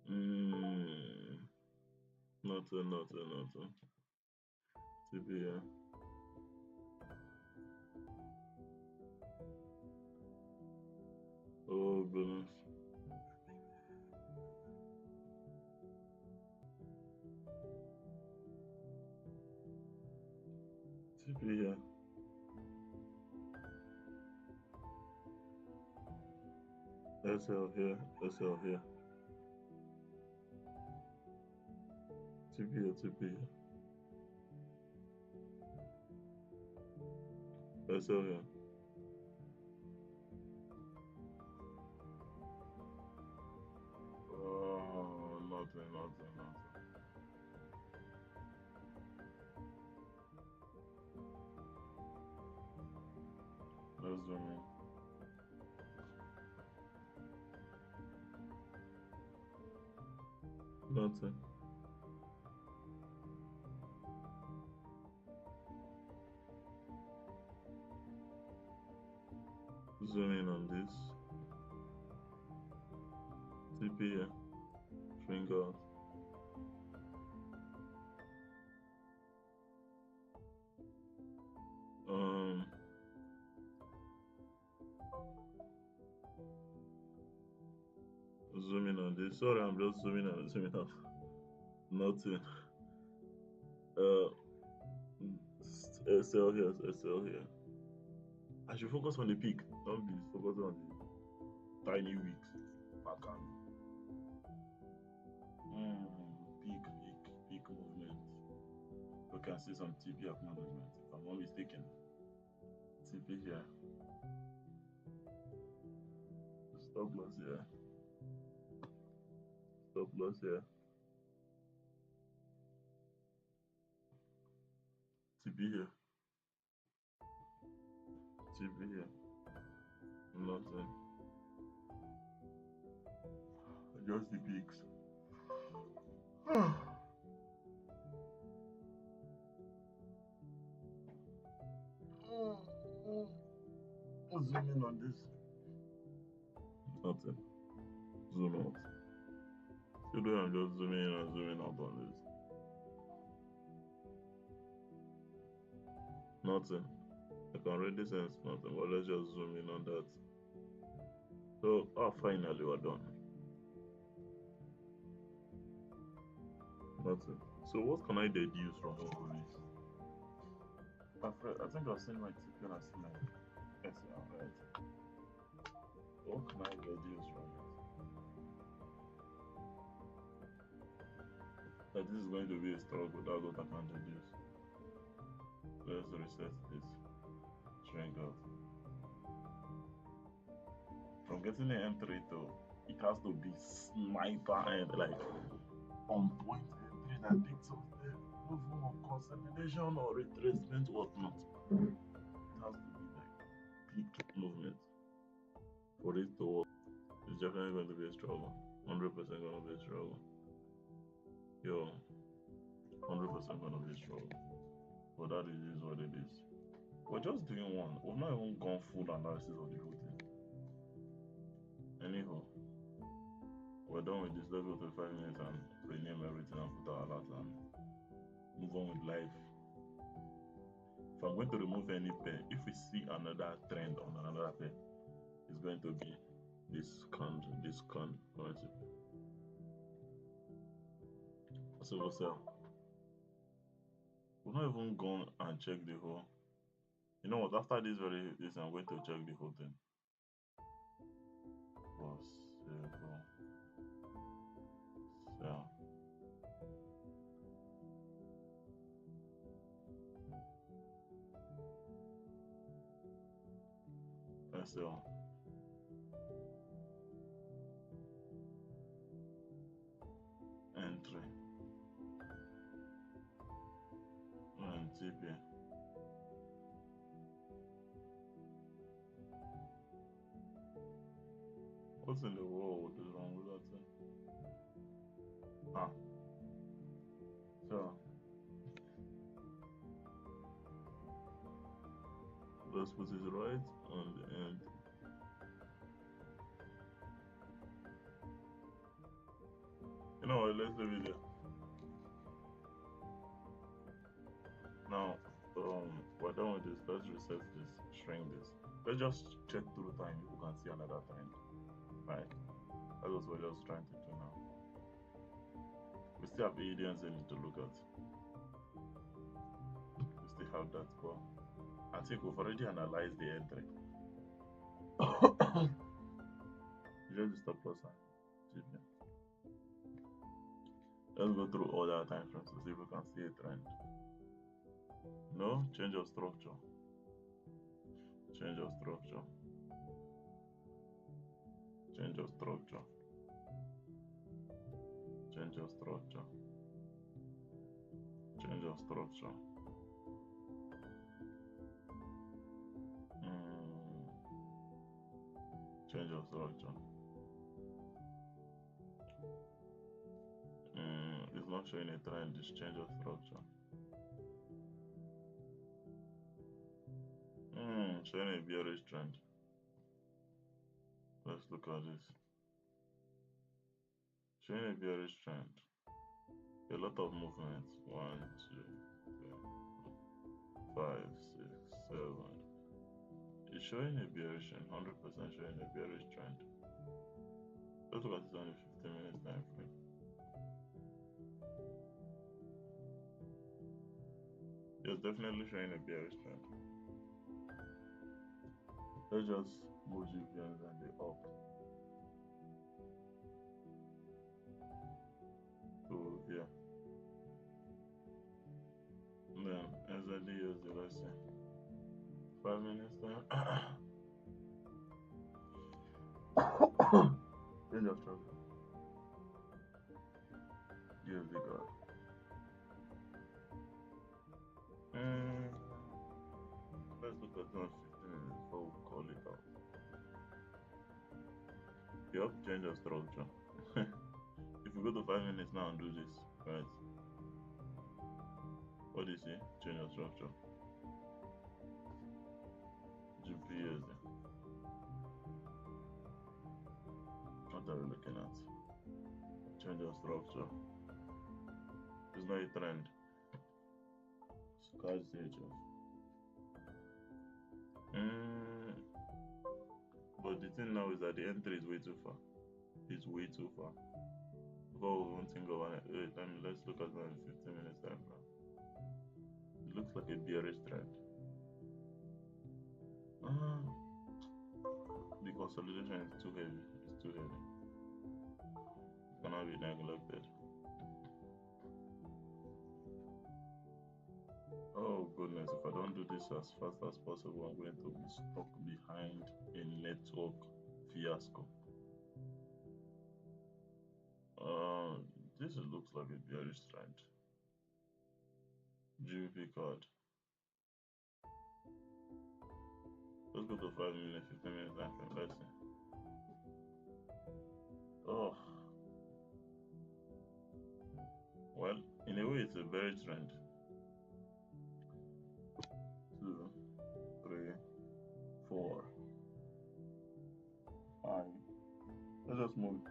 Speaker 1: Mm, nothing, nothing, nothing. TP, yeah. Oh, goodness. TP, yeah. SL here, SL here. TP here, TP here. SL here. Oh, nothing, nothing, nothing. Let's zoom in. Nothing. Zoom in on this. TP here. Shrink out. Um, Zoom in on this. Sorry, I'm just zooming in and zooming out. Nothing. Uh, SL here, SL here. I should focus on the peak. Don't be focusing on the tiny weeks. Pattern. Peak movement. We can see some TP acknowledgement. If I'm not mistaken. TP here. Stop loss here. Stop loss here. TP here. TP here. Nothing. Just the peaks. Zoom in on this. Nothing. Zoom out. Today I'm just zooming in and zooming out on this. Nothing. I can already sense nothing, but let's just zoom in on that. So, finally we're done. Nothing. So, what can I deduce from all this? I think I've seen my TP and I've seen my SR, right? What can I deduce from it? That this is going to be a struggle, that's what I can deduce. Let's reset this. Shrink out. From getting an M3 to it has to be sniper and like on point entry that takes off the no form of consolidation or retracement, whatnot. It has to be like peak movement for it to work. It's definitely going to be a struggle. 100% going to be a struggle. Yo, 100% going to be a struggle. But that is what it is. We're just doing one. We've not even gone full analysis of the whole thing. Anyhow, we're done with this. Let's go to 5 minutes and rename everything and put our alert and move on with life. If I'm going to remove any pair, if we see another trend on another pair, it's going to be this con going to be. So what's up? We've not even gone and checked the whole. You know what? After this I'm going to check the whole thing. So entry and TP. What's in the world is wrong with that thing? So let's put it right on the end. You know what, let's leave it there. Now, we're done with this. Let's reset this, shrink this. Let's just check through time if we can see another trend. Right? That's what we're just trying to do now. We still have ADNs in to look at. We still have that, but I think we've already analyzed the entry. Just the stop loss and GP. Let's go through all the time frames to see if we can see a trend. No, change of structure. Change of structure. Change of structure. Change of structure. Change of structure. Change of structure. It's not showing a trend, it's change of structure. Showing a bearish trend. Let's look at this. Showing a bearish trend. A lot of movement. 1, 2, 3, 5, 6, 7. It's showing a bearish trend, 100% showing a bearish trend. Let's look at this on the 15 minutes time frame. It's definitely showing a bearish trend. Let's just move GPMs and the up to here. Then NZD USD, let's see. 5 minutes time. Change of structure. USD God. Let's look at the 15 minutes before we call it out. Yup, change of structure. If we go to 5 minutes now and do this, right? What do you see? Change of structure. GPUSD. are we looking at? Change of structure. It's not a trend. Scratch the edges. But the thing now is that the entry is way too far. It's way too far. Before we won't think of it, let's look at that in 15 minutes time frame. It looks like a bearish trend. The consolidation is too heavy. It's too heavy. It cannot be neglected. Oh goodness, if I don't do this as fast as possible, I'm going to be stuck behind a network fiasco. This looks like a bearish trend. GBP card. Let's go to 5 minutes, 15 minutes time frame. Let's see. Oh, well, in a way, it's a bearish trend. 2, 3, 4, 5. Let's just move it.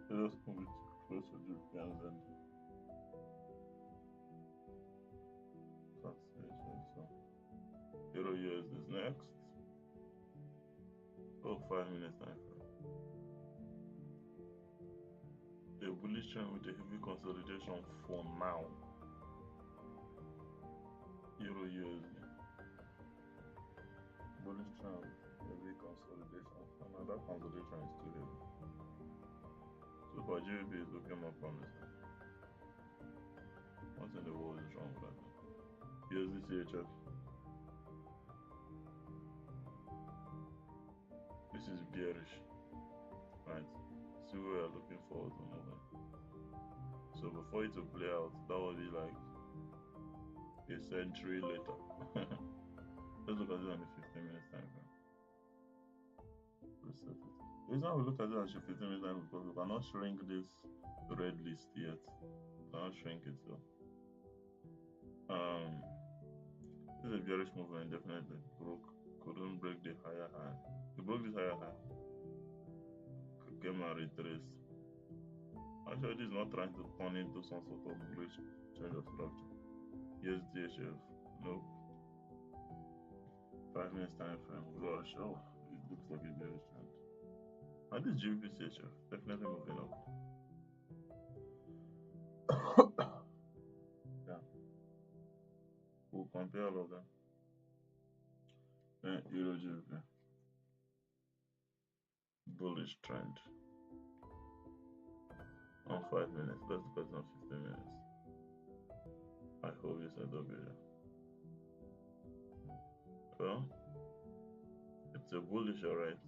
Speaker 1: Let's just move it close to GBP and then so Euro USD is next. Oh, 5 minutes time frame. A bullish trend with a heavy consolidation for now. Euro USD. Bullish trend with heavy consolidation for now. That consolidation is too heavy. So for GBP is looking more promising. What in the world is wrong with that? USD CHF. This is bearish, right? See where we are looking forward to moving. So before it to play out, that would be like a century later. Let's look at it on the 15 minutes time frame. Reset it. The reason we look at it on the 15 minutes time because we cannot shrink this red list yet. We cannot shrink it so. This is a bearish movement, definitely. Couldn't break the higher high. It broke this higher high. Came and retraced. Actually, this is not trying to turn into some sort of bullish change of structure. Yes, DHF. Nope. 5 minutes time frame. Gosh, oh, it looks like a bearish trend. And this GBP CHF definitely moving up. Yeah. We'll compare all of them. Then Euro GBP. Bullish trend. On 5 minutes. Let's look at it on 15 minutes. I hope you said up here. Well, it's a bullish, alright.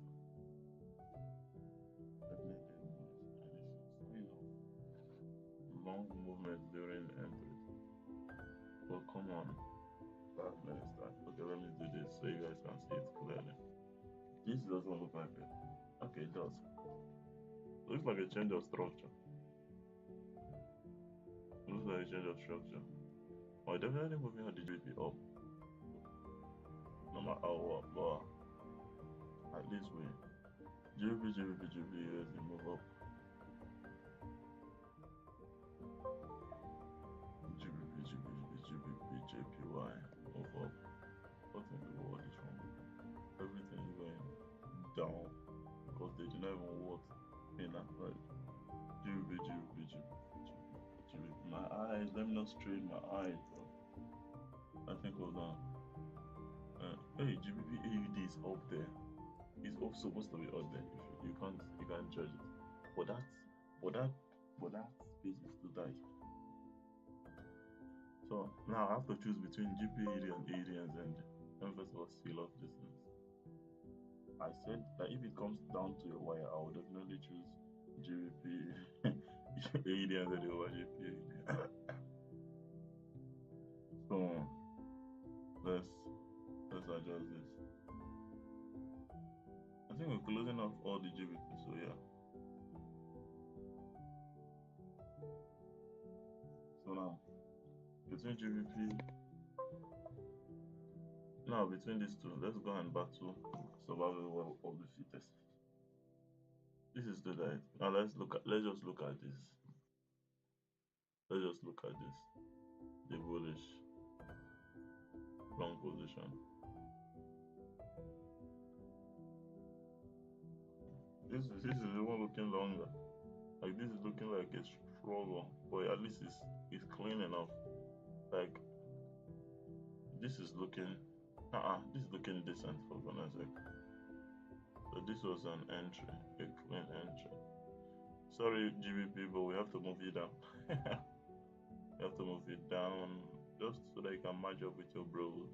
Speaker 1: Long movement during entry. Well, come on. 5 minutes time. Okay, let me do this so you guys can see it clearly. This doesn't look like it. Okay, it does. Looks like a change of structure. Looks like a change of structure. Oh, definitely moving the GBP up. No matter how up, but at least we GBP USD move up. JPY move up. What in the world is wrong? Everything is going down because they do not even work in that right. GBP. My eyes, let me not strain my eyes, bro. I think hold on. Hey, GBP AUD is up there. It's also supposed to be up there. If you can't judge it. But that space is too tight. So now I have to choose between GBP AUD and AUD and ZEN. Let me first of all seal off this thing. I said that if it comes down to a wire, I would definitely choose GBP AUD and ZEN over GBP AUD. So let's adjust this. I think we're closing off all the GBP, so yeah. So now between GBP, now between these two, let's go and battle survival of the fittest. This is the light. Now let's just look at this. Let's just look at this. The bullish long position. This is even looking longer. Like this is looking like a struggle, but at least it's clean enough. Like this is looking, this is looking decent for goodness sake. So this was an entry, a clean entry. Sorry, GBP, but we have to move it down. You have to move it down just so that you can match up with your bros.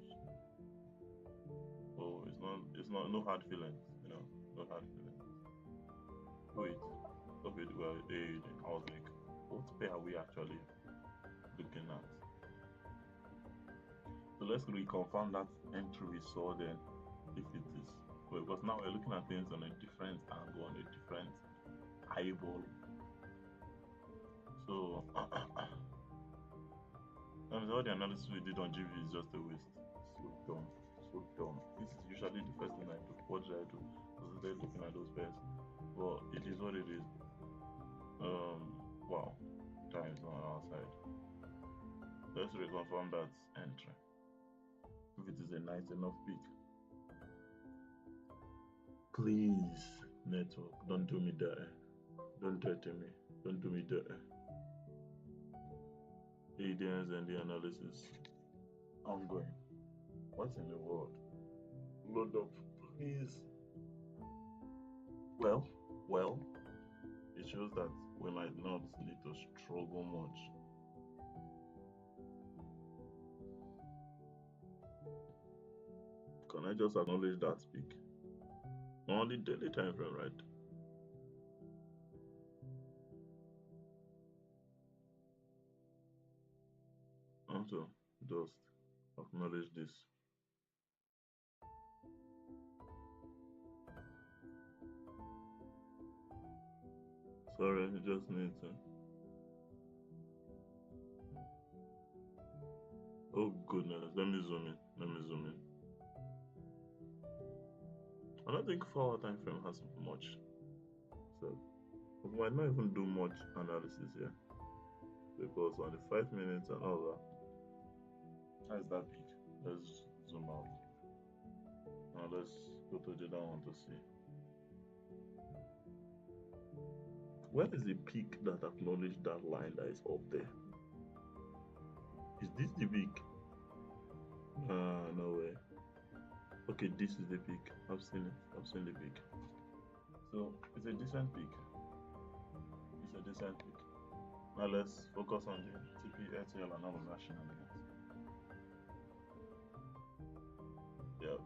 Speaker 1: Oh, it's not, no hard feelings, no hard feelings. Wait, okay, well, I was like, what pair are we actually looking at? So let's reconfirm that entry we saw then, if it is, well, because now we're looking at things on a different angle, on a different eyeball. So, all the analysis we did on GV is just a waste. So dumb, so dumb. This is usually the first thing I do. What did I do? I started looking at those pairs. Well, it is what it is. Wow, time is not on our side. Let's reconfirm that entry. If it is a nice enough pick. Please, network, don't do me there. Don't dirty me. Don't do me there. ADNs and the analysis. Ongoing. What in the world? Load up, please. Well, it shows that we might not need to struggle much. Can I just acknowledge that speak? Only daily time frame, right? Also, just acknowledge this. Sorry, I just need to. Oh goodness, let me zoom in. Let me zoom in. I don't think 4 hour time frame has much. So we might not even do much analysis here. Because on the 5 minutes and all that, how is that big? Let's zoom out. Now let's go to the other one to see. Where is the peak that acknowledged that line that is up there? Is this the peak? No way. Okay, this is the peak. I've seen it. I've seen the peak. So it's a decent peak. It's a decent peak. Now let's focus on the TP, RTL, and all of that shenanigans. Yeah.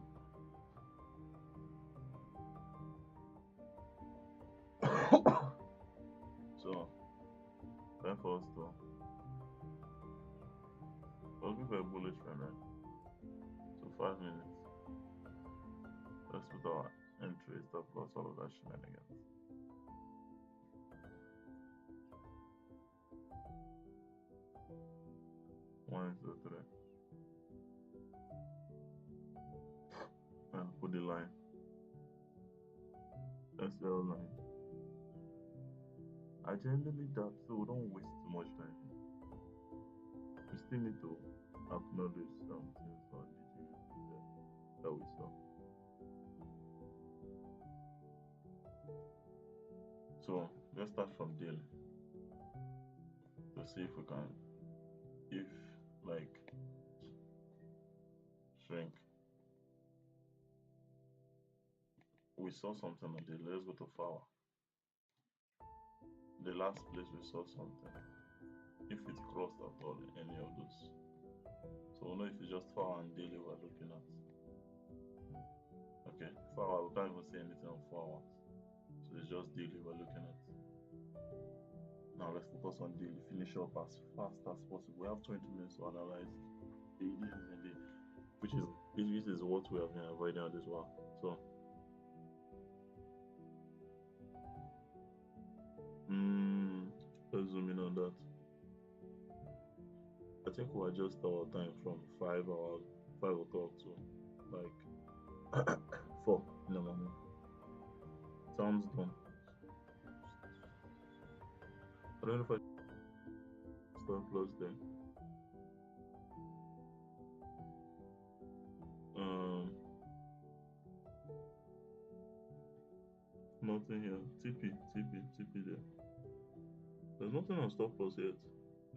Speaker 1: So, time for us to looking for a bullish trend, right? So 5 minutes. Let's put our entry, stop loss, all of that shenanigans. One, two, three. And put the line. SL line. I generally that so we don't waste too much time. We still need to acknowledge some things on the that we saw. So let's start from daily to see if we can, if like shrink. We saw something on daily. Let's go to flower. The last place we saw something. If it crossed at all in any of those. So we know if it's just flower and daily we're looking at. Okay, flower we can't even see anything on 4 hours. So it's just daily we're looking at. Now let's focus on daily. Finish up as fast as possible. We have 20 minutes to analyze the ADs and the which is what we have been avoiding as well. So let's zoom in on that. I think we'll adjust our time from 5 hours, 5 o'clock to like 4 in the morning. Sounds done. I don't know if I stop loss there. Um, Nothing here. TP there. There's nothing on stop loss yet.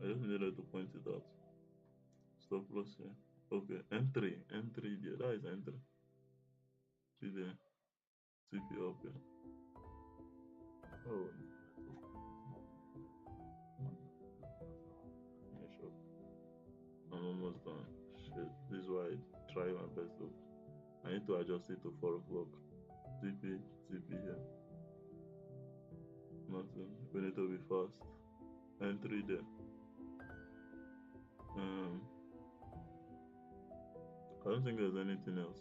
Speaker 1: I just needed to point it out. Stop loss here. Okay, N3 there. That is N3. See there. TP up here. Oh, finish up. I'm almost done. Shit, this is why I try my best to. I need to adjust it to 4 o'clock. TP here. Nothing. We need to be fast. N3 there. Um, I don't think there's anything else.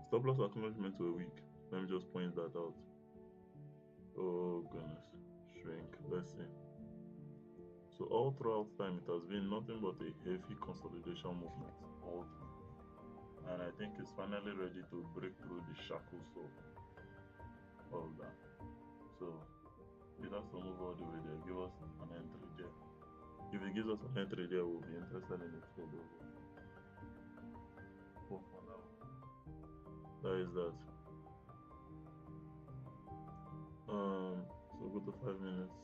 Speaker 1: Stop loss acknowledgement to a week. Let me just point that out. Oh goodness. Shrink. Let's see. So all throughout time it has been nothing but a heavy consolidation movement all through. And I think it's finally ready to break through the shackles of that. So it has to move all the way there. Give us an entry there. If it gives us an entry there, we'll be interested in it further. For now. That is that. So go to 5 minutes.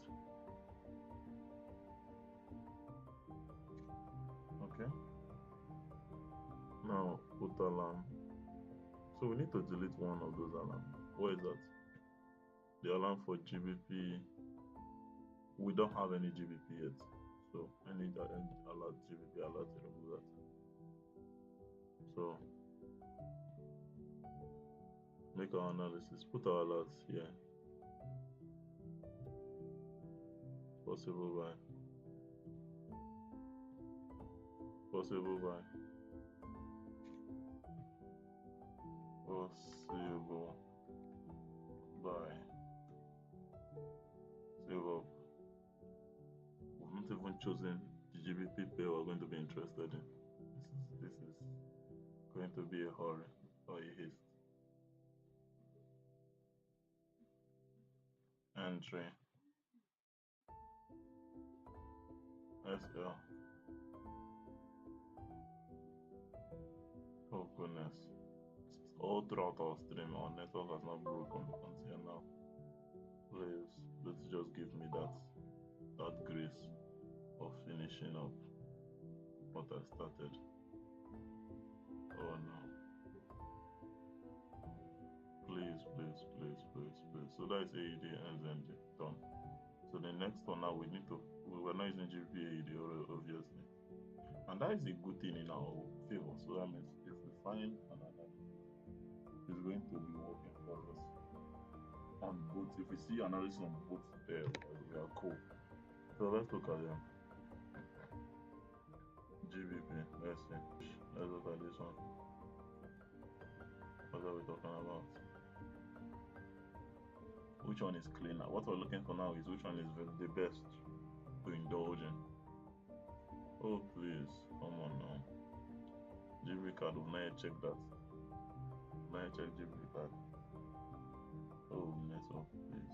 Speaker 1: Okay. Now put alarm. So we need to delete one of those alarms. What is that? The alarm for GBP. We don't have any GBP yet. So I need that alert GBP alert to remove that. So make our analysis. Put our alerts here. Possible buy. Possible buy. Possible buy. Save up. We've not even chosen the GBP pair we're going to be interested in. This is going to be a hurry or a haste. Entry. SL. Oh goodness. All throughout our stream, our network has not broken until now. Please, let's just give me that grace of finishing up what I started. Oh no. Please. So that is AED and NZD done. So the next one now we were not using GPAED obviously. And that is a good thing in our favor. So that means if we find another, it's going to be working for us on both. If we see analysis on both there, we are cool. So let's look at them. GBP, let's see. Let's look at this one. What are we talking about? Which one is cleaner? What we're looking for now is which one is the best to indulge in. Oh please, come on now. GB card, we've not yet checked that. We've not yet checked GB card. Oh, network, please.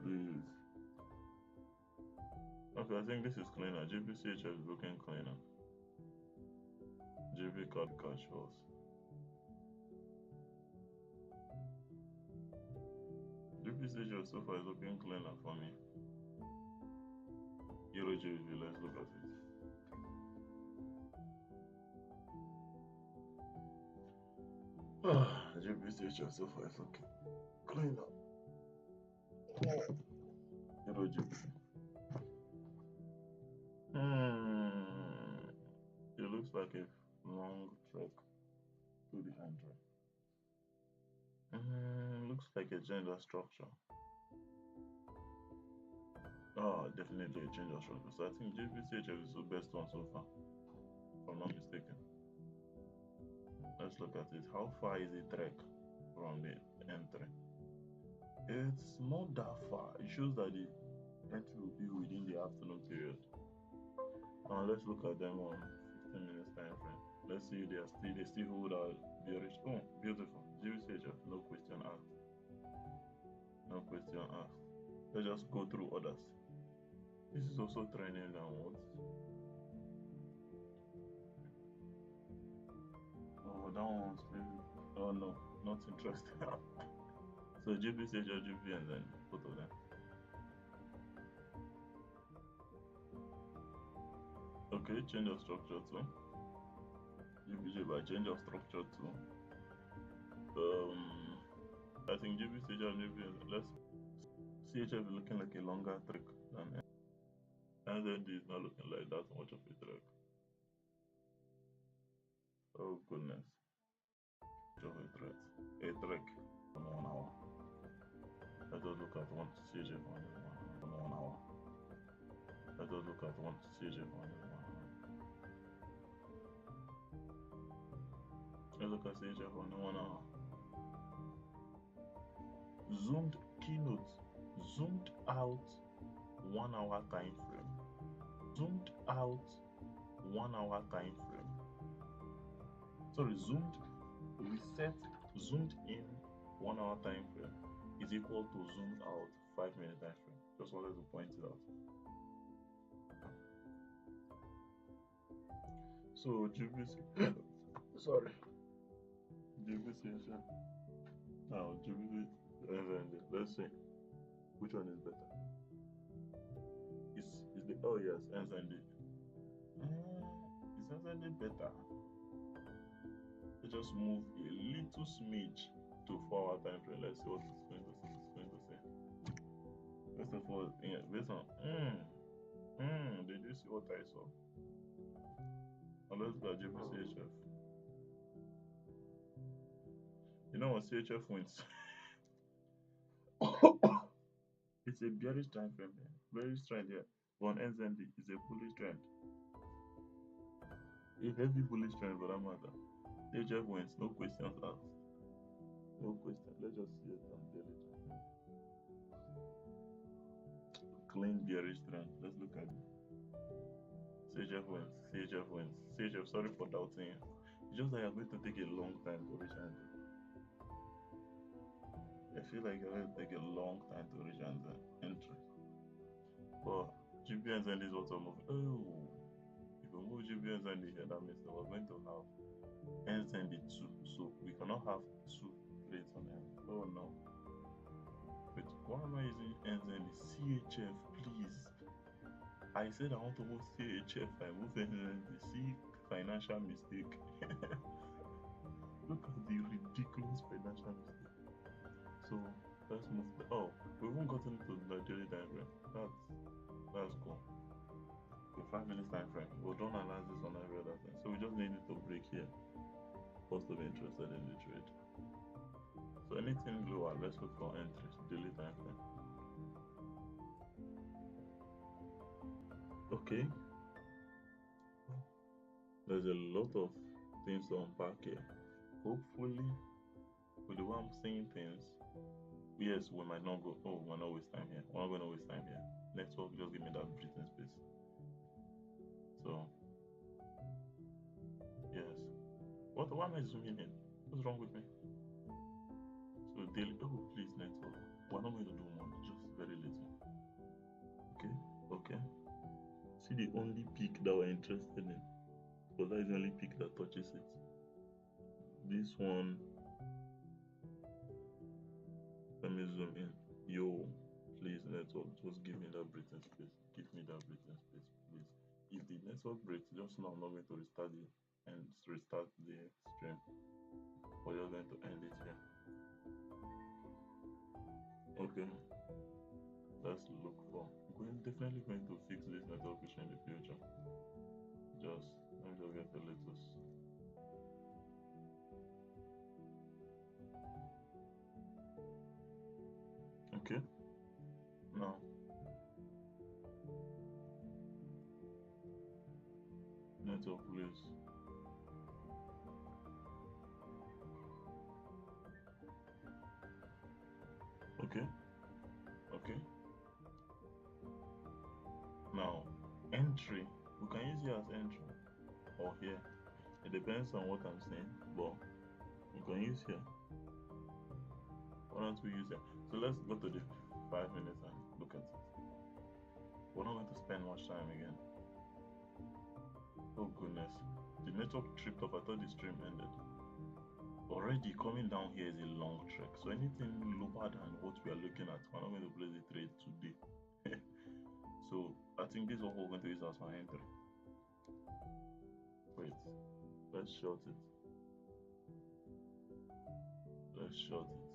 Speaker 1: Please. Okay, I think this is cleaner. GBCHF is looking cleaner. GB card cash was. GBCHF so far is looking cleaner for me. Euro GBP, let's look at it. GBCHF so far is looking cleaner. Euro GBP. It looks like a long trek to the Android. Looks like a gender structure. Oh, definitely a change of structure. So I think GBCHF is the best one so far, if I'm not mistaken. Let's look at it. How far is the trek from the entry? It's not that far. It shows that the entry will be within the afternoon period. Now let's look at them on 15 minutes time frame. Let's see, they still hold our bearish. Oh, beautiful. GBCHF, no question asked. No question asked. Let's just go through others. This is also trending downwards. Oh, that one's maybe. Oh no, not interested. So GBCHF, GBP, and then both of them. Okay, change of structure too. GBJ by change of structure too. I think GBCHF, GBP, let's CHF is looking like a longer trick than NZD is not looking like that much of a trick. Oh goodness. Of a threat. A trick on 1 hour. Let us look at one CHF on 1 hour. Let us look at one CHF on 1 hour. Let's look at CHF on 1 hour. Zoomed keynote. Zoomed out 1 hour time frame. Zoomed out 1 hour time frame. Sorry, zoomed reset, zoomed in 1 hour time frame is equal to zoomed out 5-minute time frame. Just wanted to point it out. So GBC, sorry, GBC, now GBC, let's see which one is better. Is the oh yes, NZD. Is NZD better? Let's just move a little smidge to 4 hour time frame. Let's see what it's going to say. First of all, yeah, based on did you see what I saw? Now let's go GBCHF. You know what CHF wins? It's a bearish time frame here. Bearish trend here. But on NZD is a bullish trend. A heavy bullish trend for that matter. CHF wins, no questions asked. No question. Let's just see it on daily time. Clean bearish trend. Let's look at it. CHF wins. CHF wins. CHF, sorry for doubting you. It's just that you're going to take a long time to reach entry. I feel like you're going to take a long time to reach entry. But GBNZ is also moving. Oh, if we move GBNZ here, that means that we're going to have NZD2. So we cannot have two plates on it. Oh no. Wait, why am I using NZD? CHF, please. I said I want to move CHF. I move NZD. See, financial mistake. Look at the ridiculous financial mistake. So let's move. We haven't gotten to the daily time frame. That's cool. The 5 minutes time frame. We've done analysis on every other thing. So we just need it to break here for us to be interested in the trade. So anything lower, let's look for entries, daily time frame. Okay. There's a lot of things to unpack here. Hopefully, with the way I'm saying things, yes, we might not go. Oh, we're not waste time here. We're not going to waste time here. Network, just give me that breathing space. So, yes. Why am I zooming in? What's wrong with me? So daily. Oh, please, network. We're not going to do much, just very little. Okay. See the only peak that we're interested in. But that is the only peak that touches it. This one. Let me zoom in. Yo, please, network, just give me that breathing space. Give me that breathing space, please. If the network breaks, just know I'm not going to restart the stream. But you're going to end it here. Okay. Let's look for. We're definitely going to fix this network issue in the future. Let me just get the latest. Okay. Now. Network, please. Okay. Now, entry. We can use it as entry or here. It depends on what I'm saying, but we can use here. Why don't we use it? So let's go to the 5 minutes and look at it. We're not going to spend much time again. Oh goodness. The network tripped off. I thought the stream ended. Already coming down here is a long trek. So anything lower than what we are looking at, we're not going to place the trade today. So I think this is what we're going to use as our entry. Wait, let's short it. Let's short it.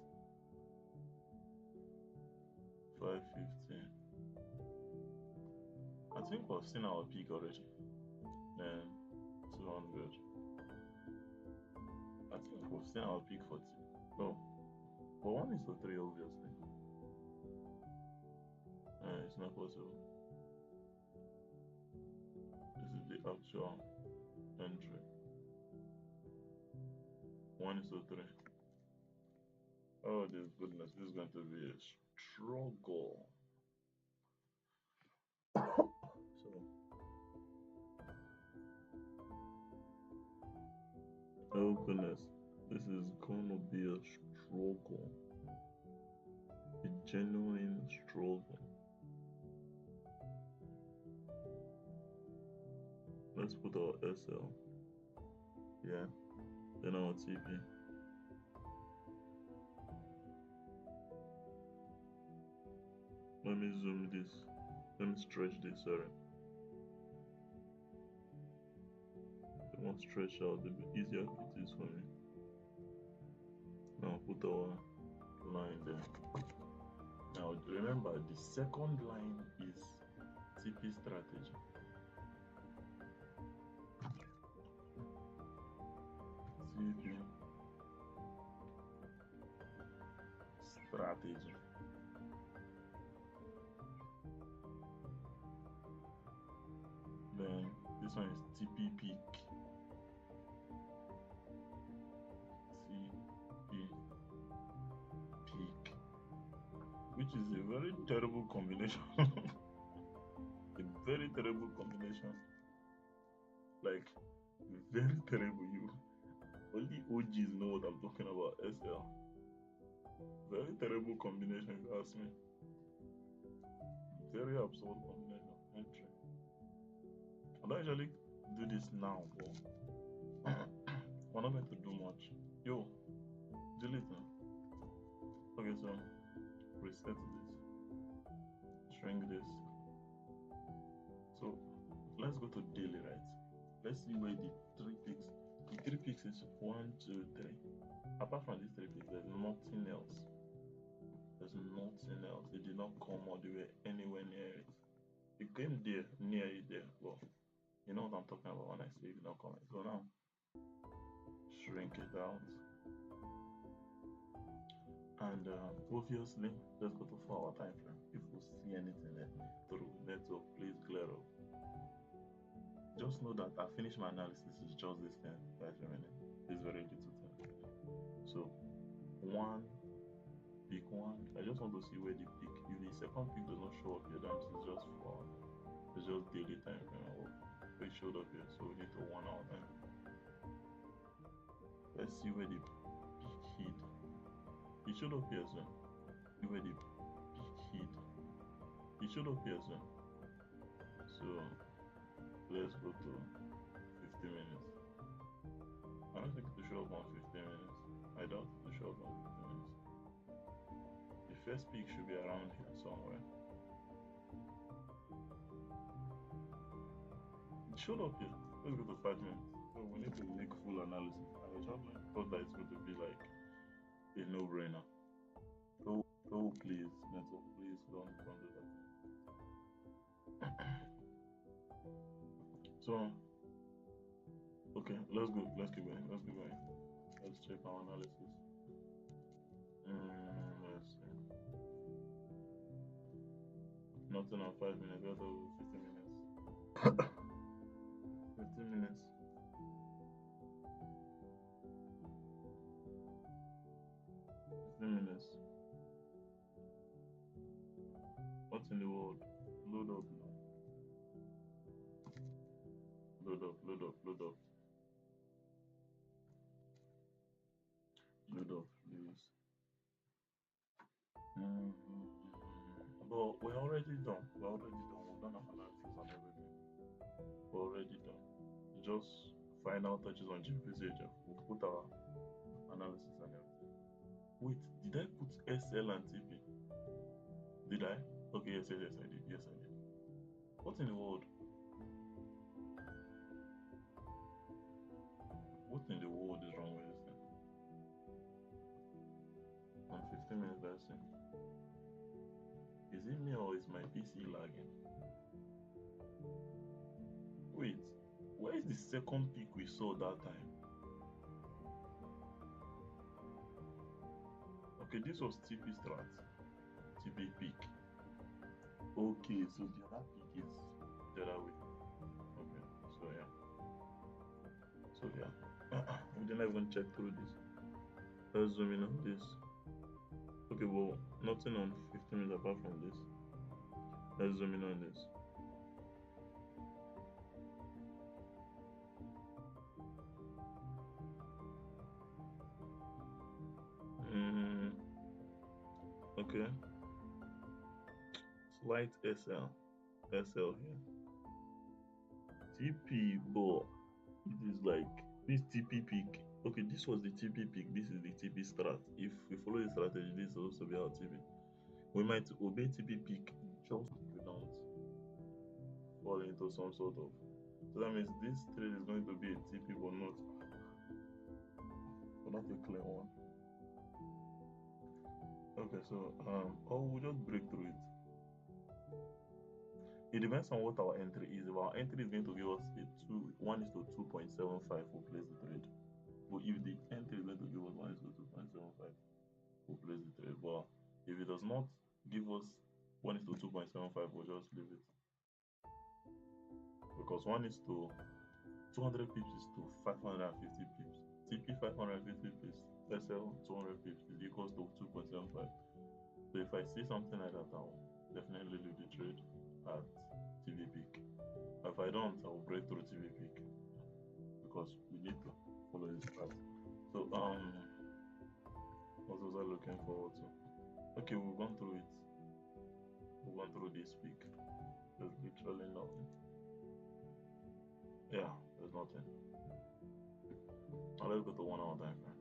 Speaker 1: 515. I think we've seen our peak already. Then 200. I think we've seen our peak for two. No, but 1:3 obviously. It's not possible. This is the actual entry. 1:3. Oh, this goodness, this is going to be a struggle. So, oh goodness, this is gonna be a struggle. A genuine struggle. Let's put our SL. Yeah. Then our TP. Let me zoom this. Let me stretch this, sorry. The more stretch out, the easier it is for me. Now put our line there. Now remember, the second line is TP strategy. TP strategy. Then this one is TP peak. TP peak, which is a very terrible combination. A very terrible combination. Like, very terrible. You only OGs know what I'm talking about. SL. Very terrible combination, if you ask me. Very absurd combination. Entry. I don't usually do this now, but we're not going to do much. Yo, delete now. Okay, so reset this. Shrink this. So let's go to daily, right? Let's see where the 3 picks. The 3 picks is 1, 2, 3. Apart from these 3 picks, there's nothing else. There's nothing else. It did not come all the way anywhere near it. It came there, near it there. Well, you know what I'm talking about when I say it did not come. So now, shrink it out. And obviously, let's go to 4 hour time frame. If we see anything there through network, please clear up. Just know that I finished my analysis. It's just this 5 minutes. It's very little time. So, pick 1. I just want to see where the peak. If the second peak does not show up here, then it's just 4. It's just daily time frame. It showed up here, so we need to 1 hour time. Let's see where the peak hit. It showed up here soon. See where the peak hit. It showed up here soon. So let's go to 50 minutes. I don't think it will show up on 15 minutes. I doubt it will show up on 15 minutes. The first peak should be around here somewhere. It showed up here. Let's go to 5 minutes. So we need to make full analysis. I thought that it's going to be like a no-brainer. Oh please, network, please don't do that. So okay, let's go. Let's keep going. Let's check our analysis. Let's see. Nothing on 5 minutes. That's over 15 minutes. 15 minutes. 15 minutes. What's in the world? Load up now. Load up. candles. Mm, but we're already done. We're already done. We've done our analysis and everything. We're already done. Just final touches on GPCHF. We've put our analysis and everything. Wait, did I put SL and TP? Did I? Okay, yes, I did. Yes, I did. What in the world? What in the world is wrong with this thing? On 15 minutes, that's it. Is it me or is my PC lagging? Wait, where is the second peak we saw that time? Okay, this was TP strat, TP peak. Okay, so the other peak is the other way. Okay, so yeah, we didn't even check through this. Let's zoom in on this. Okay, well, nothing on 15 minutes apart from this. Let's zoom in on this. Okay, slight SL here. TP, but it is like this TP peak. Okay, this was the TP peak. This is the TP strat. If we follow the strategy, this is supposed to be our TP. We might obey TP peak just if we don't fall into some sort of. So that means this trade is going to be a TP, but not a clear one. Okay, so or we'll just break through it. It depends on what our entry is. If our entry is going to give us a 1:2.75, we'll place the trade. But if the entry is going to give us 1:2.75, we'll place the trade. But if it does not give us 1:2.75, we'll just leave it. Because 200 pips is to 550 pips. TP 550 pips, SL 200 pips is equals to 2.75. So if I see something like that, I'll definitely leave the trade at TV peak. If I don't, I will break through TV peak because we need to follow this path. So what was I looking forward to? Okay, we've gone through it. We've gone through this peak. There's literally nothing. Yeah, there's nothing. Now let's go to 1 hour time frame.